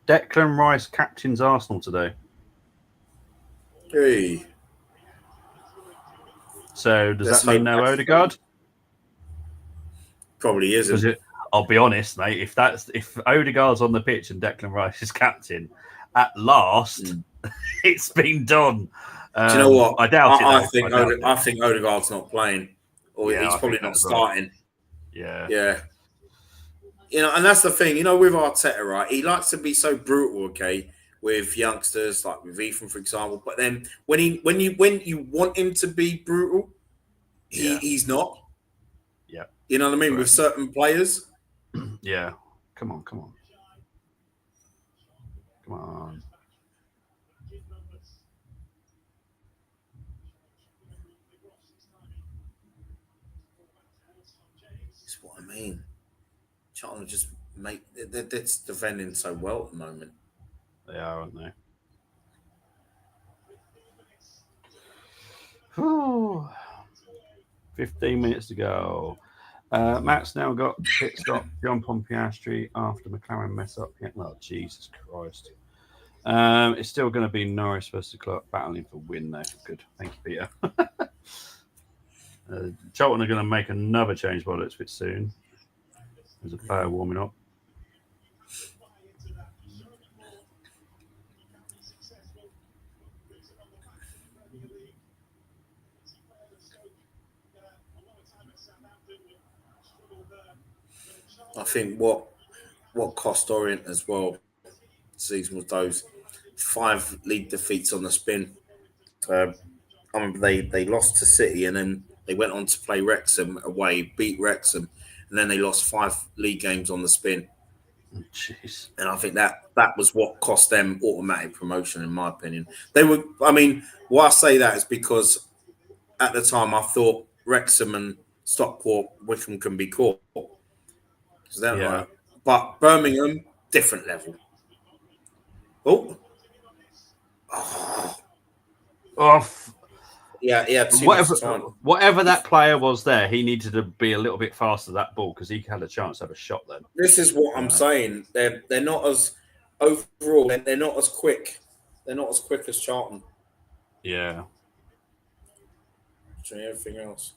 Declan Rice captains Arsenal today. Hey. So does that mean no Odegaard? Probably isn't. I'll be honest, mate. If Odegaard's on the pitch and Declan Rice is captain, at last, it's been done. Do you know what? I doubt it. I think Odegaard's not playing, or he's probably not starting. Yeah. Yeah. You know, and that's the thing. You know, with Arteta, right? He likes to be so brutal. Okay, with youngsters like with Ethan, for example. But then when you want him to be brutal, he's not. Yeah. You know what I mean? Correct. With certain players. Yeah. Come on. That's what I mean. Charlton just they're defending so well at the moment. They are, aren't they? Whew. 15 minutes to go. Matt's now got pit stop, jump on Piastri after McLaren mess up. Oh, Jesus Christ. It's still going to be Norris versus Clark battling for win, though. Good. Thank you, Peter. Charlton are going to make another change by looks of it soon. There's a player warming up. I think what cost Orient as well season was those 5 league defeats on the spin. I remember they lost to City and then they went on to play Wrexham away, beat Wrexham, and then they lost 5 league games on the spin. Jeez. And I think that was what cost them automatic promotion, in my opinion. They were. I mean, why I say that is because at the time I thought Wrexham and Stockport, Wickham can be caught. Right. But Birmingham, different level. Yeah, he had too much time. Whatever that player was there, he needed to be a little bit faster that ball because he had a chance to have a shot then. This is what I'm saying. They're not as overall. They're not as quick. They're not as quick as Charlton. Yeah. Everything else.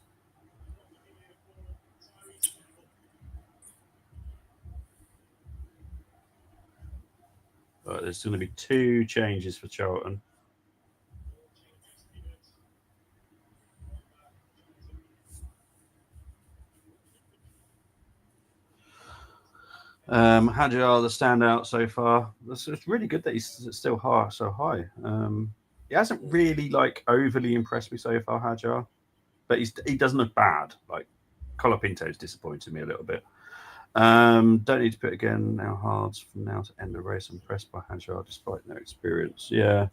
Right, there's going to be 2 changes for Charlton. Hadjar, the standout so far. It's really good that he's still so high. He hasn't really overly impressed me so far, Hadjar, but he doesn't look bad. Colapinto's disappointed me a little bit. Don't need to put again now hards from now to end the race. I'm impressed by Hadjar despite no experience. Yeah.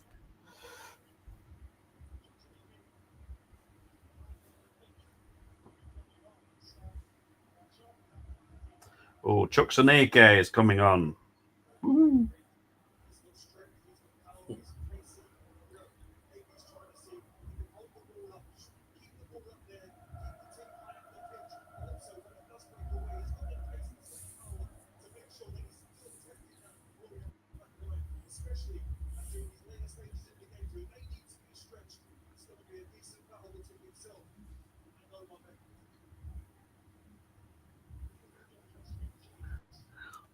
Oh, Chukwuemeka is coming on. Woo.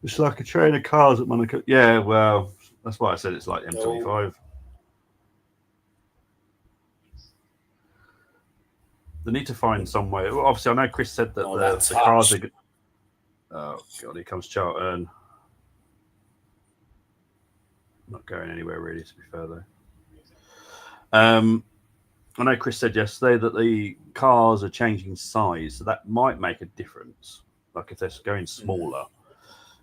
It's like a train of cars at Monaco. Yeah, well, that's why I said it's like M25. They need to find some way. Well, obviously, I know Chris said that the cars are. Oh God, here comes Charlton. Not going anywhere really, to be fair though. I know Chris said yesterday that the cars are changing size, so that might make a difference. Like if they're going smaller,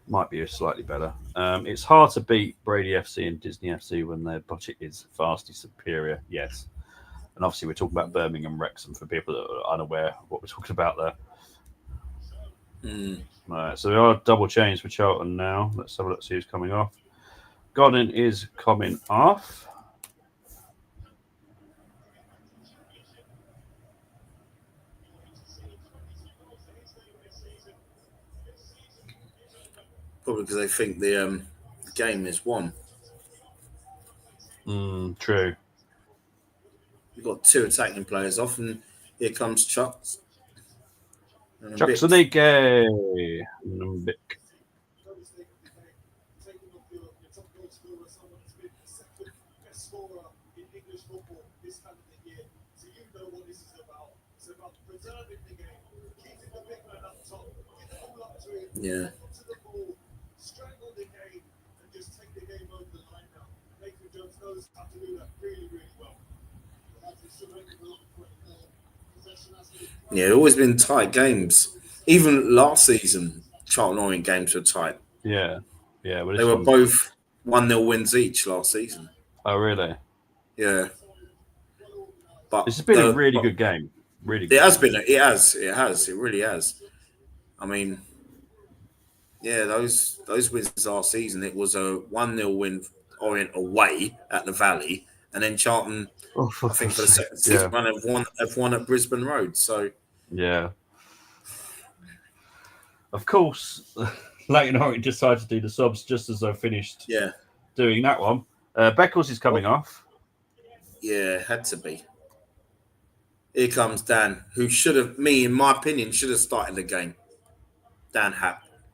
might be slightly better. It's hard to beat Brady FC and Disney FC when their budget is vastly superior. Yes, and obviously we're talking about Birmingham Wrexham for people that are unaware of what we're talking about there. Right, so we are double changed for Charlton now. Let's have a look, see who's coming off. Godin is coming off. Probably because they think the game is won. True. You've got 2 attacking players off, and here comes Chucks. Chucksanike. Yeah. Yeah, always been tight games. Even last season, Charlton Orient games were tight. Yeah. Well, they were both 1-0 wins each last season. Oh, really? Yeah. But this has been a really good game. Really good. It has been. It has. It really has. I mean, yeah, those wins last season, it was a 1-0 win Orient away at the Valley, and then Charlton, I think for the second season run, have won at Brisbane Road. So yeah, of course, Leyton Orient decided to do the subs just as I finished. Doing that one. Beckles is coming off. Yeah, had to be. Here comes Dan, who should have, in my opinion, should have started the game. Dan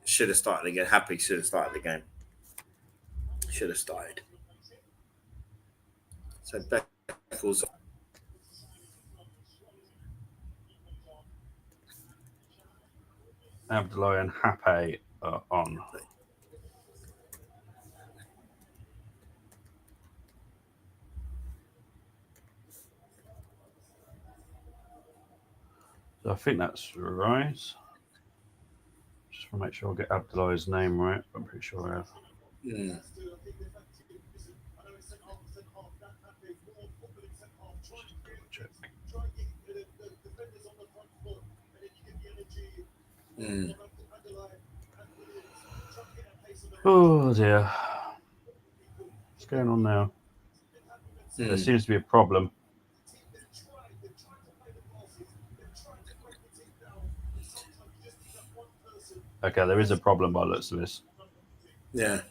should have started again. Happy should have started the game. Should have started. So Beckles. Abdullah and Happe are on. So I think that's right. Just want to make sure I get Abdullah's name right. I'm pretty sure I have. Oh dear. What's going on now? There seems to be a problem. Okay, there is a problem by the looks of this. Yeah.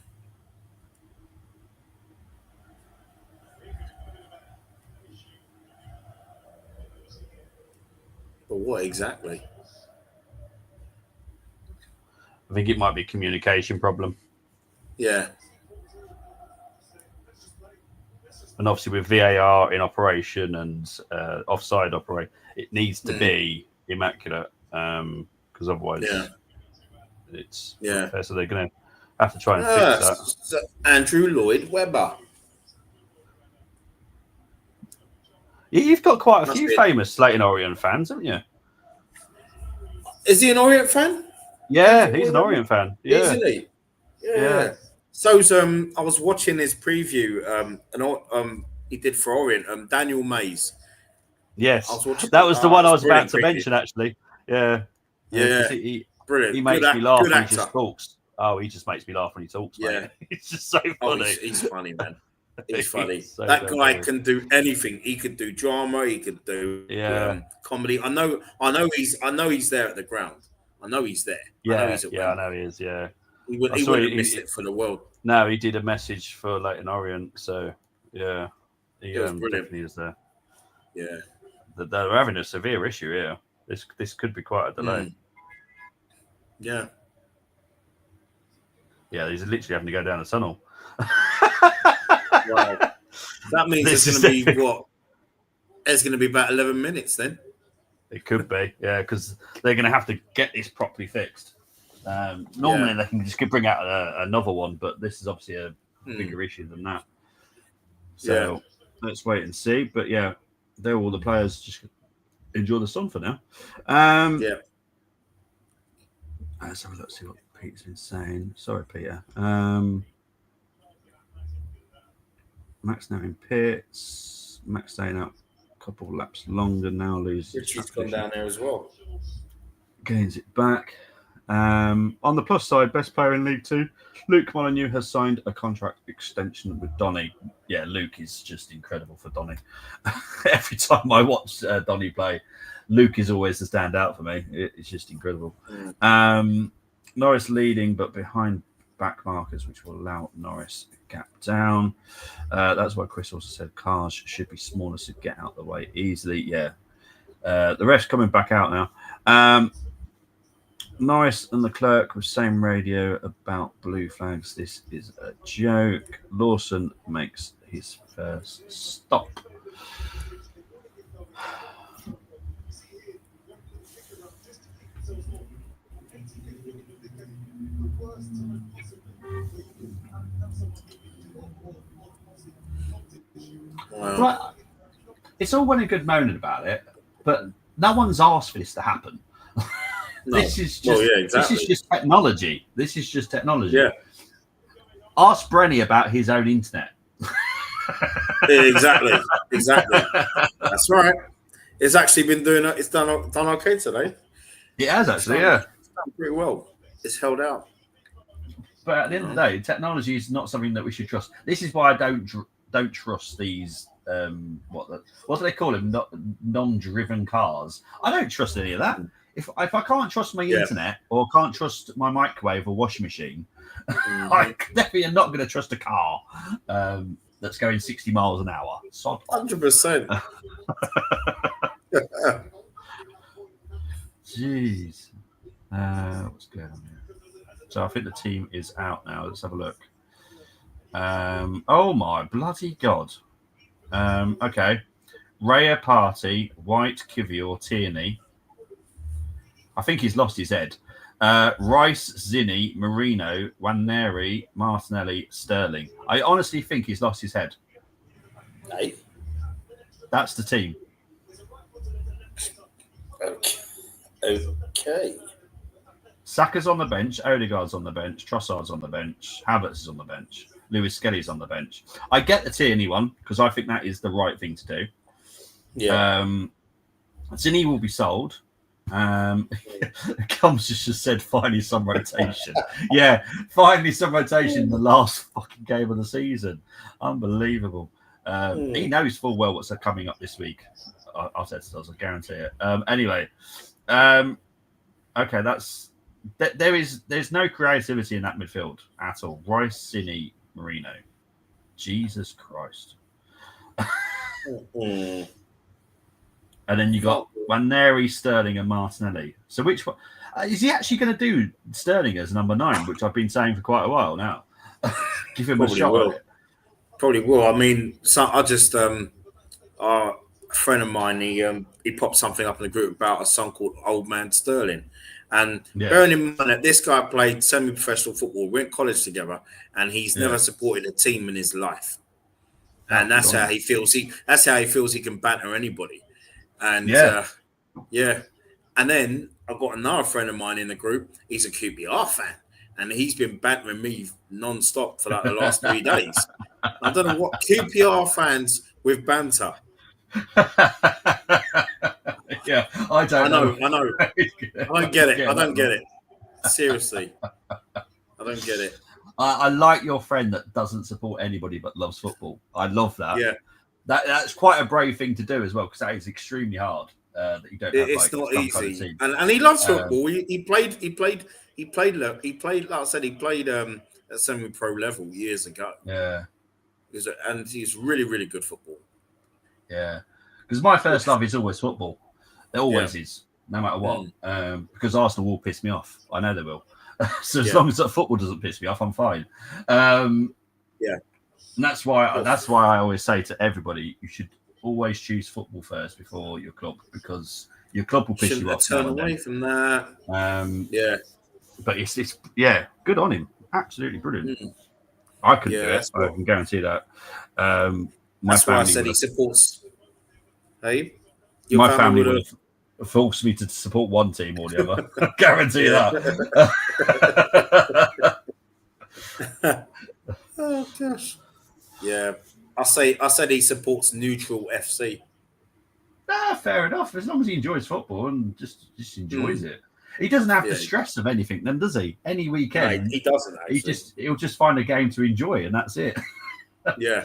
But what exactly? I think it might be a communication problem. Yeah. And obviously with VAR in operation and offside operate, it needs to be immaculate because otherwise it's fair. So they're going to have to try and fix that. So Andrew Lloyd Webber. Yeah, you've got quite a few famous Leyton Orient fans, haven't you? Is he an Orient fan? Yeah, he's an Orient fan. Yeah. Isn't he? Yeah. So I was watching his preview, and he did for Orient. Daniel Mays. Yes, that was the one I was about to mention. Actually, yeah. Brilliant. He makes me laugh when he just talks. Oh, he just makes me laugh when he talks. Yeah, he's just so funny. He's funny, man. He's funny. That guy can do anything. He could do drama. He could do comedy. I know he's there at the ground. I know he's there. Yeah, I know he is. Yeah, he wouldn't miss it for the world. No, he did a message for Leyton Orient. So yeah, he definitely is there. Yeah, they're having a severe issue here. This could be quite a delay. Yeah. Yeah, he's literally having to go down a tunnel. Wow. That means it's going to be what? It's going to be about 11 minutes then. It could be, yeah, because they're going to have to get this properly fixed. Normally, they can just bring out another one, but this is obviously a bigger issue than that. So let's wait and see. But yeah, they're all the players. Just enjoy the sun for now. Let's have a look, see what Peter's been saying. Sorry, Peter. Max now in pits. Max staying up a couple of laps longer now. Loses. Richie's gone down there as well. Gains it back. On the plus side, best player in League Two, Luke Molyneux has signed a contract extension with Donny. Yeah, Luke is just incredible for Donny. Every time I watch Donny play, Luke is always the standout for me. It's just incredible. Norris leading, but behind back markers, which will allow Norris a gap down. That's why Chris also said cars should be smaller to get out the way easily. Yeah. The ref's coming back out now. Norris and Leclerc with same radio about blue flags. This is a joke. Lawson makes his first stop. Wow. It's all well and good moaning about it, but no one's asked for this to happen. No. This is just this is just technology. This is just technology. Yeah. Ask Brenny about his own internet. Exactly. That's right. It's actually been doing it. It's done okay today. It has actually, yeah. It's done pretty well. It's held out. But at the end of the day, technology is not something that we should trust. This is why I don't trust these. What do they call them? Non-driven cars. I don't trust any of that. If I can't trust my internet or can't trust my microwave or washing machine, I definitely am not going to trust a car that's going 60 miles an hour. 100%. Jeez. What's going on here? So I think the team is out now. Let's have a look. Oh my bloody God. Okay. Raya Party, White, Kivior, Tierney. I think he's lost his head. Rice, Zinni, Marino, Waneri, Martinelli, Sterling. I honestly think he's lost his head. Hey. That's the team. Okay. Saka's on the bench. Odegaard's on the bench. Trossard's on the bench. Havertz is on the bench. Lewis Skelly's on the bench. I get the Tierney one because I think that is the right thing to do. Yeah. Zinni will be sold. Comes just said finally some rotation. Yeah, finally some rotation in the last fucking game of the season. Unbelievable. He knows full well what's coming up this week. I'll say it does, I guarantee it. Anyway, okay, there's no creativity in that midfield at all. Rice, Zinni, Marino. Jesus Christ. And then you got Waneri, Sterling, and Martinelli. So which one is he actually going to do? Sterling as number 9, which I've been saying for quite a while now. Give him Probably a shot. Will. Probably will. I mean, I just a friend of mine. He popped something up in the group about a son called Old Man Sterling. And bearing in mind that this guy played semi-professional football, went to college together, and he's never supported a team in his life. And that's how he feels. That's how he feels he can banter anybody. And and then I've got another friend of mine in the group. He's a QPR fan, and he's been bantering me non-stop for like the last 3 days. I don't know what QPR fans with banter. Yeah, I know. I don't get it. I don't get it. Seriously, I don't get it. I like your friend that doesn't support anybody but loves football. I love that. Yeah. That's quite a brave thing to do as well, because that is extremely hard. That you don't. It's not easy, and he loves football. He played. Like I said, he played at semi-pro level years ago. Yeah, and he's really, really good football. Yeah, because my first love is always football. It always is, no matter what. Because Arsenal will piss me off. I know they will. So as long as that football doesn't piss me off, I'm fine. And that's why I always say to everybody, you should always choose football first before your club, because your club will piss you off. Turn away from that. But it's good on him. Absolutely brilliant. I couldn't do it. I can guarantee that. That's why I said he supports. Hey, my family would have forced me to support one team or the other. I guarantee that. Oh gosh. Yeah, I said he supports neutral FC. Fair enough. As long as he enjoys football and just enjoys it. He doesn't have to stress of anything, then, does he? Any weekend, no, he doesn't. Actually. He'll just find a game to enjoy, and that's it. Yeah,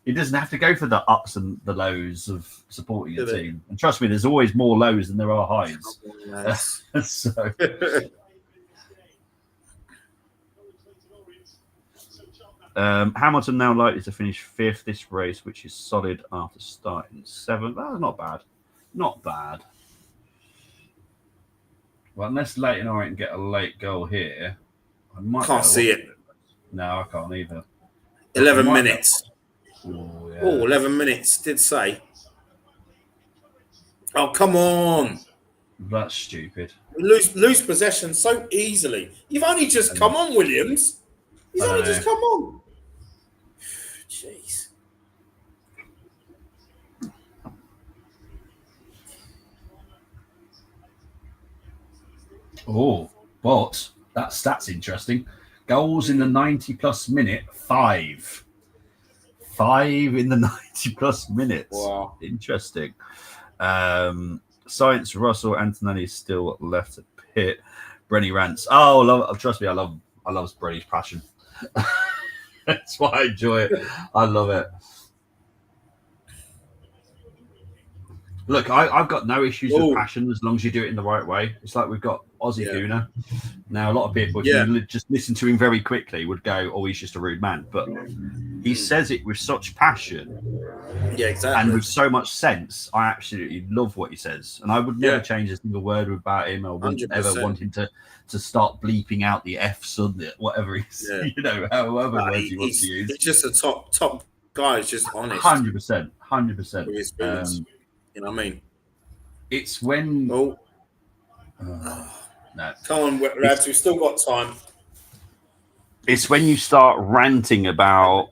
he doesn't have to go for the ups and the lows of supporting a team. And trust me, there's always more lows than there are highs. So. Hamilton now likely to finish 5th this race, which is solid after starting 7th. That's not bad. Not bad. Well, unless Leyton Orient get a late goal here, I might can't see it. No, I can't either. 11 minutes. Oh, yeah. 11 minutes, did say. Oh, come on. That's stupid. Lose possession so easily. You've only just come on, Williams. He's only just come on. Jeez. Oh, but that's interesting. Goals in the 90-plus minute, 5. 5 in the 90-plus minutes. Wow. Interesting. Science, Russell, Antonelli still left to pit. Brenny rants. Trust me, I love Brenny's passion. That's why I enjoy it. I love it. Look, I've got no issues with passion as long as you do it in the right way. It's like we've got Ozzy Guna. Now, a lot of people, if you just listen to him very quickly, would go, oh, he's just a rude man. But he says it with such passion. Yeah, exactly. And with so much sense. I absolutely love what he says. And I would never change a single word about him. I wouldn't 100%. ever want him to start bleeping out the F's or whatever he's, however words he wants to use. He's just a top guy. He's just honest. 100%. 100%. With his feelings. You know what I mean? It's when... no. Come on, lads. We've still got time. It's when you start ranting about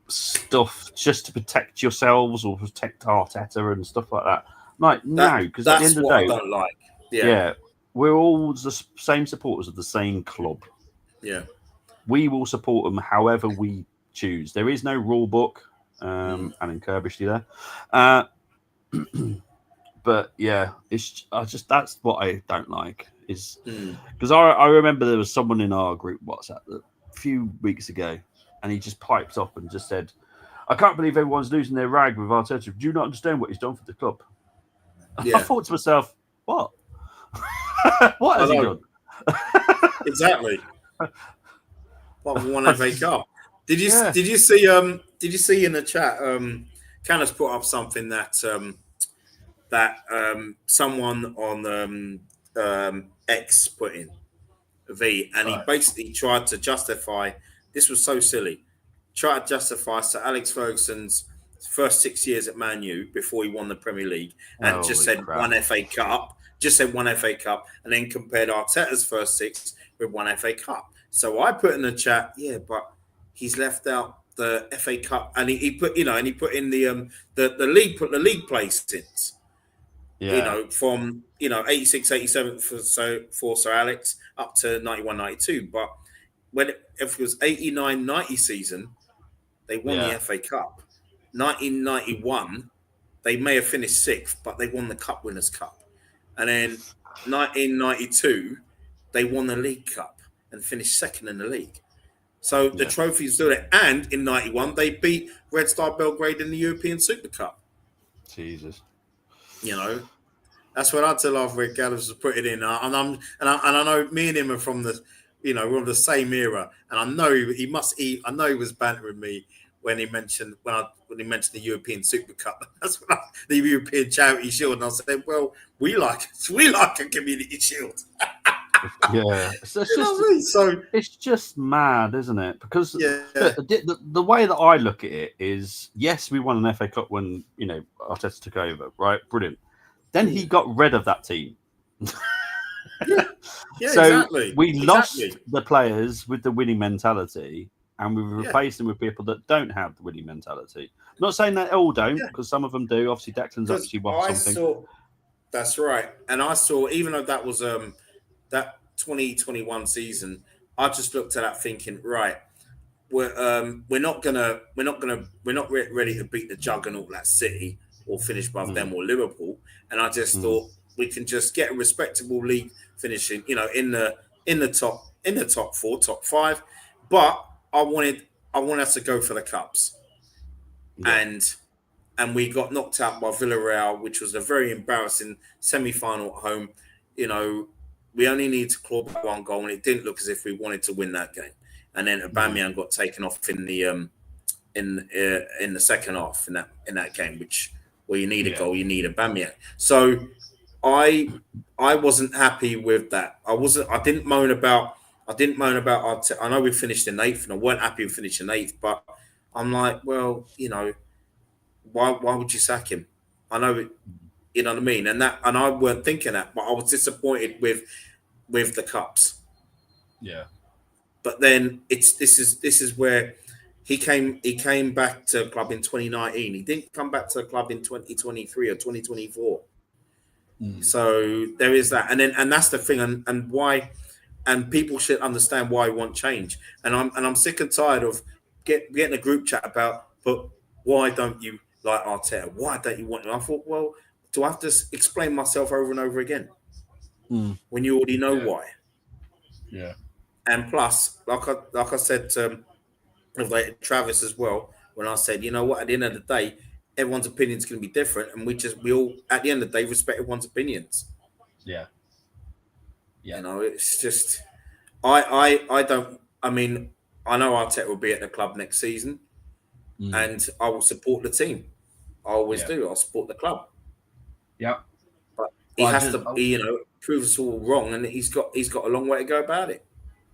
stuff just to protect yourselves or protect Arteta and stuff like that. Like, no, because at the end of the day... I don't like. Yeah. We're all the same supporters of the same club. Yeah. We will support them however we choose. There is no rule book. Alan Kirbishley there. But yeah, that's what I don't like is because I remember there was someone in our group WhatsApp a few weeks ago, and he just piped up and just said, "I can't believe everyone's losing their rag with Arteta. Do you not understand what he's done for the club?" Yeah. I thought to myself, "What? What has he done?" Exactly. What one FA Cup? Did you see in the chat? Candace put up something that someone on X put in and he basically tried to justify. This was so silly. Tried to justify Sir Alex Ferguson's first 6 years at Man U before he won the Premier League, and just said one FA Cup. Just said one FA Cup, and then compared Arteta's first 6 with one FA Cup. So I put in the chat, but he's left out the FA Cup, and he put in the league placings. Yeah. From 86, 87 for Sir Alex up to 91, 92. But if it was 89, 90 season, they won the FA Cup. 1991, they may have finished 6th, but they won the Cup Winners' Cup. And then 1992, they won the League Cup and finished 2nd in the league. So the trophy's still there. And in 91, they beat Red Star Belgrade in the European Super Cup. Jesus. That's what I'd tell off Rick Gallows to put it in. And I know me and him are from the, we're of the same era. And I know he was bantering me when he mentioned the European Super Cup. That's what the European Charity Shield. And I said, well, we like a Community Shield. Yeah, so it's just mad, isn't it? Because the way that I look at it is, yes, we won an FA Cup when Arteta took over, right? Brilliant. Then he got rid of that team. Yeah, so exactly. We lost the players with the winning mentality, and we replaced them with people that don't have the winning mentality. I'm not saying that all don't, because some of them do. Obviously, Declan's actually won something. That's right, and I saw, even though that was that 2021 season, I just looked at that thinking, right, we're not ready to beat the juggernaut that City or finish above them or Liverpool, and I just thought we can just get a respectable league finishing, in the top 4, top 5, but I want us to go for the cups, and we got knocked out by Villarreal, which was a very embarrassing semi-final at home. We only need to claw back 1 goal, and it didn't look as if we wanted to win that game. And then Aubameyang got taken off in the second half in that game, which you need a goal, you need Aubameyang. So I wasn't happy with that. I didn't moan about I know we finished in 8th, and I weren't happy with finishing 8th, but I'm like, well, why would you sack him? I know it, you know what I mean, and I weren't thinking that, but I was disappointed with the cups. Yeah. But then this is where he came back to the club in 2019. He didn't come back to the club in 2023 or 2024. So there is that, and that's the thing, and why, and people should understand why we want change. And I'm sick and tired of getting a group chat about, but why don't you like Arteta? Why don't you want him? I thought, well, do I have to explain myself over and over again when you already know why? Yeah. And plus, like I said to Travis as well, when I said, you know what, at the end of the day, everyone's opinion is going to be different, and we all at the end of the day respect everyone's opinions. Yeah. It's just I don't. I mean, I know Arteta will be at the club next season, and I will support the team. I always do. I'll support the club. Yeah, but he has to, prove us all wrong, and he's got a long way to go about it.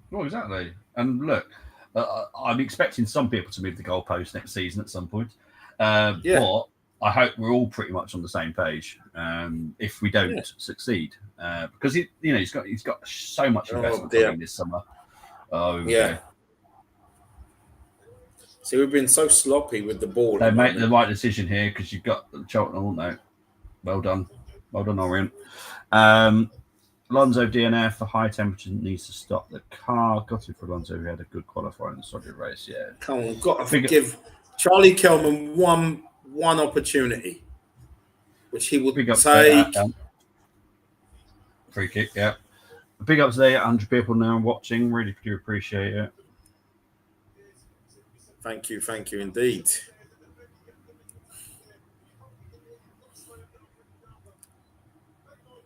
Well, exactly. And look, I'm expecting some people to move the goalpost next season at some point. But I hope we're all pretty much on the same page. If we don't succeed, because he's got so much investment coming this summer. Oh yeah. See, we've been so sloppy with the ball. They make the right decision here because you've got Charlton, haven't they? Well done, Orient. Alonso DNF for high temperature needs to stop the car. Got it for Alonso, who had a good qualifying in the solid race. Yeah, come on, got to give Charlie Kelman one opportunity, which he will take. Free kick, yeah. Big up to the 100 people now watching. Really do appreciate it. Thank you indeed.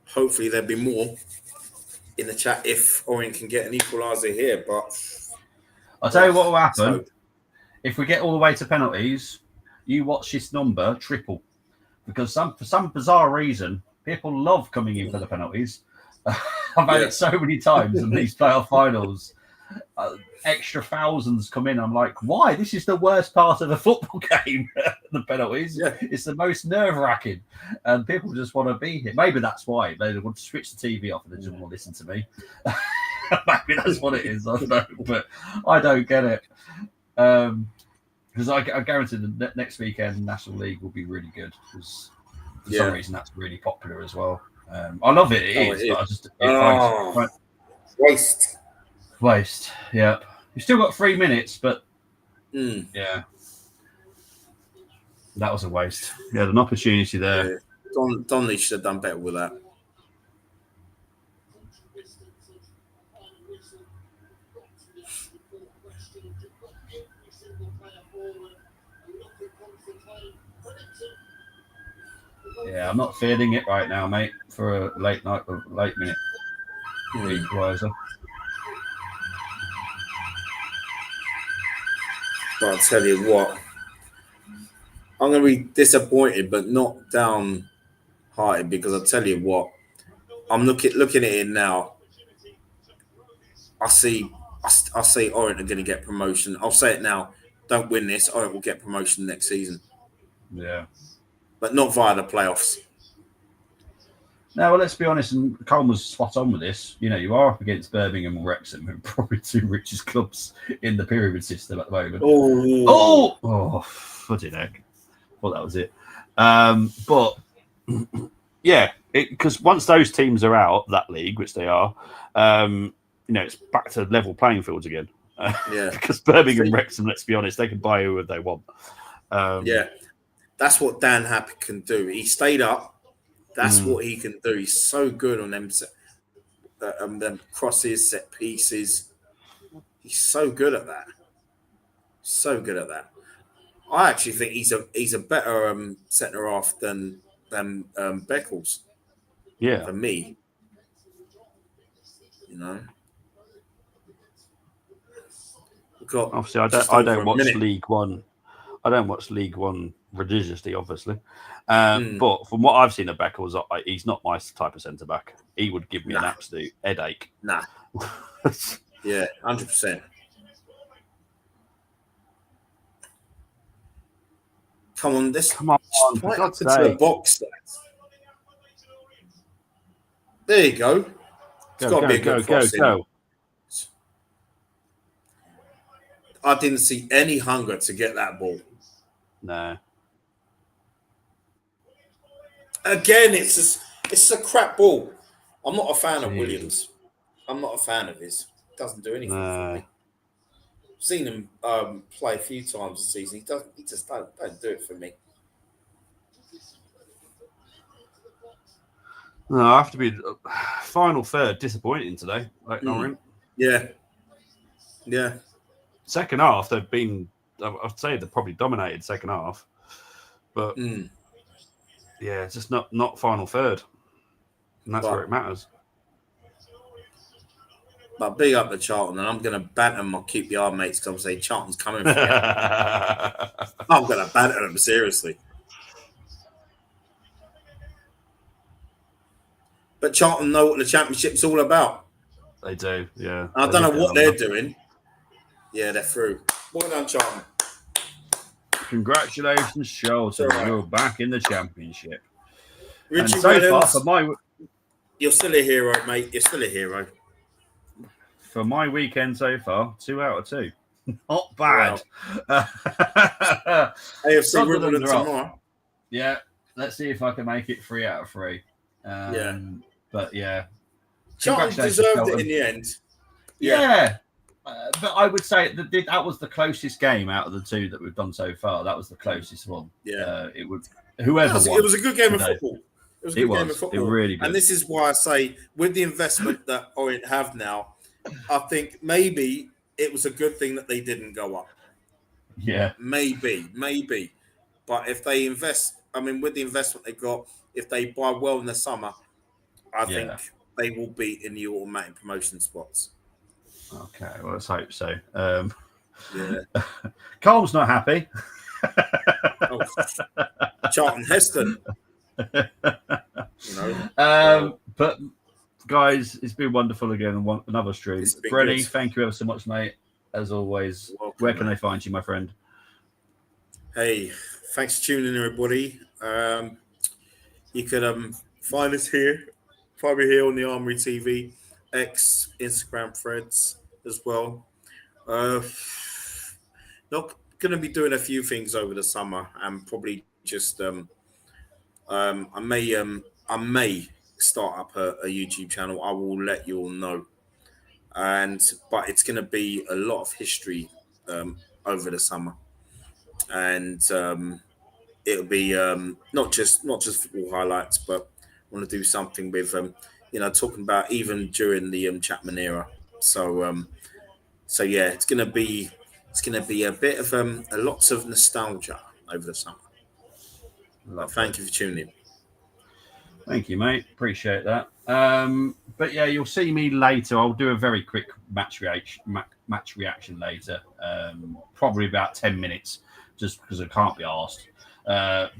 Hopefully there'll be more in the chat if Orient can get an equaliser here. But I'll tell you what will happen. If we get all the way to penalties, you watch this number triple. Because for some bizarre reason, people love coming in for the penalties. I've had it so many times in these playoff finals. Extra thousands come in. I'm like, why? This is the worst part of the football game, the penalties. Yeah. It's the most nerve-wracking. And people just want to be here. Maybe that's why. They want to switch the TV off and they just want to listen to me. Maybe that's what it is. I don't know. But I don't get it. Because I guarantee the next weekend, National League will be really good. Because for some reason, that's really popular as well. I love it. It is. But I just... Waste. Yep. You've still got 3 minutes, but yeah, that was a waste. You had an opportunity there. Yeah. Donnelly should have done better with that. Yeah, I'm not feeling it right now, mate. For a late minute equaliser. But I'll tell you what, I'm going to be disappointed, but not downhearted, because I'll tell you what, I'm looking at it now. I see Orient are going to get promotion. I'll say it now. Don't win this, Orient will get promotion next season. Yeah. But not via the playoffs. Now, well, let's be honest, and Colm was spot on with this. You know, you are up against Birmingham and Wrexham, who are probably two richest clubs in the pyramid system at the moment. Oh, fudging heck. Well, that was it. But, yeah, because once those teams are out, that league, which they are, you know, it's back to level playing fields again. Because Birmingham and Wrexham, let's be honest, they can buy whoever they want. That's what Dan Happy can do. He stayed up. That's what he can do. He's so good on them crosses, set pieces. He's so good at that. So good at that. I actually think he's a better centre half than Beckles. Yeah, for me, you know. Obviously, I don't watch League One. I don't watch League One religiously, obviously. But from what I've seen of Beckles, he's not my type of centre back. He would give me an absolute headache. Nah. Yeah, 100%. Come on, for God's sake. The box. There you go. Go. I didn't see any hunger to get that ball. No. Again, it's a crap ball. I'm not a fan of Williams. I'm not a fan of his. Doesn't do anything for me. I've seen him play a few times this season. He just don't do it for me. No, I have to be final third. Disappointing today, like Orient. Yeah. Second half, they've been. I'd say they've probably dominated second half, but yeah, it's just not final third, and that's where it matters. But big up to Charlton, and I'm going to banter my QPR mates because I'm saying Charlton's coming for you. I'm going to banter them seriously. But Charlton know what the championship's all about. They do, yeah. I don't know what they're doing. Yeah, they're through. Well done, Charlton. Congratulations, Charlton. Right. You're back in the championship. Richie and so Reynolds, far, for you're still a hero, mate. You're still a hero. For my weekend so far, 2 out of 2. Not bad. Wow. AFC Wimbledon tomorrow. Yeah, let's see if I can make it 3 out of 3. But yeah, Charlton deserved it in the end. Yeah. But I would say that was the closest game out of the 2 that we've done so far. That was the closest one. Yeah, it would. Whoever won. It was a good game of football. It was a good game of football. It really good. And this is why I say, with the investment that Orient have now, I think maybe it was a good thing that they didn't go up. Yeah, maybe. But if they invest, with the investment they got, if they buy well in the summer, I think they will be in the automatic promotion spots. Okay, well, let's hope so. Cole's not happy. Charlton Heston. But guys, it's been wonderful again. Another stream. Brenny, thank you ever so much, mate. As always. Welcome, where can they find you, my friend? Hey, thanks for tuning in, everybody. You can find us here. Find me here on the Armory TV, X, Instagram threads as well. Not going to be doing a few things over the summer, and probably just I may start up a YouTube channel. I will let you all know. But it's going to be a lot of history over the summer, and it'll be not just football highlights, but I want to do something with talking about even during the Chapman era. So yeah, it's going to be a bit of lots of nostalgia over the summer. Thank you for tuning in. Thank you, mate. Appreciate that. But yeah, you'll see me later. I'll do a very quick match reaction later. Probably about 10 minutes, just because I can't be asked. But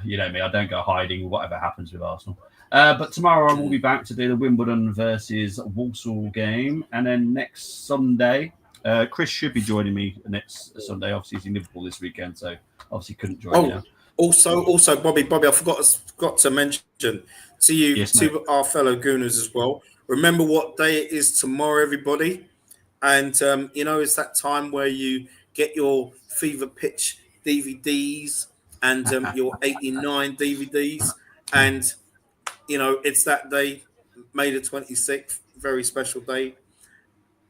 you know me, I don't go hiding whatever happens with Arsenal. But tomorrow I will be back to do the Wimbledon versus Walsall game, and then next Sunday, Chris should be joining me next Sunday. Obviously, he's in Liverpool this weekend, so obviously couldn't join me now. Also, Bobby, I forgot to mention to you, yes, to our fellow Gooners as well. Remember what day it is tomorrow, everybody. And, it's that time where you get your Fever Pitch DVDs and your 89 DVDs. And, it's that day, May the 26th, very special day.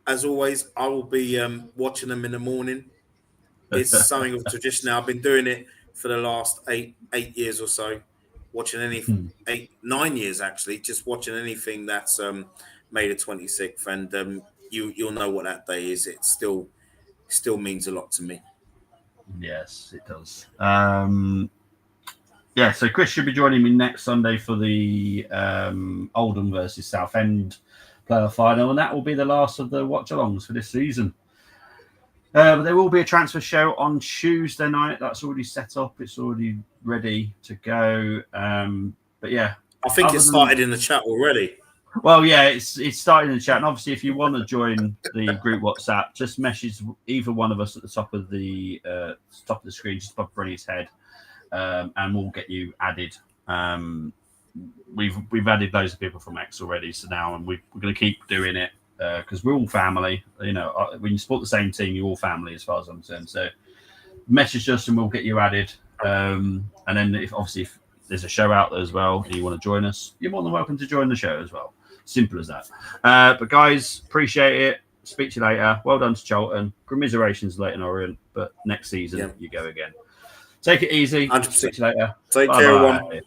As always, I will be watching them in the morning. It's something of tradition now. I've been doing it for the last eight years or so, watching 9 years actually, just watching anything that's May the 26th. And you'll know what that day is. It still means a lot to me. Yes, it does. So Chris should be joining me next Sunday for the Oldham versus Southend playoff final, and that will be the last of the watch-alongs for this season. But there will be a transfer show on Tuesday night. That's already set up. It's already ready to go. But yeah, I think it started in the chat already. Well, yeah, it's starting in the chat. And obviously, if you want to join the group WhatsApp, just message either one of us at the top of the screen, just above Brenny's head, and we'll get you added. We've added loads of people from X already, so now and we're going to keep doing it because we're all family. When you support the same team, you're all family as far as I'm concerned. So message us and we'll get you added. And then if there's a show out there as well and you want to join us, you're more than welcome to join the show as well. Simple as that. But guys, appreciate it. Speak to you later. Well done to Charlton. Commiserations, Leyton Orient. But next season, you go again. Take it easy. 100%. Speak to you later. Take care, everyone.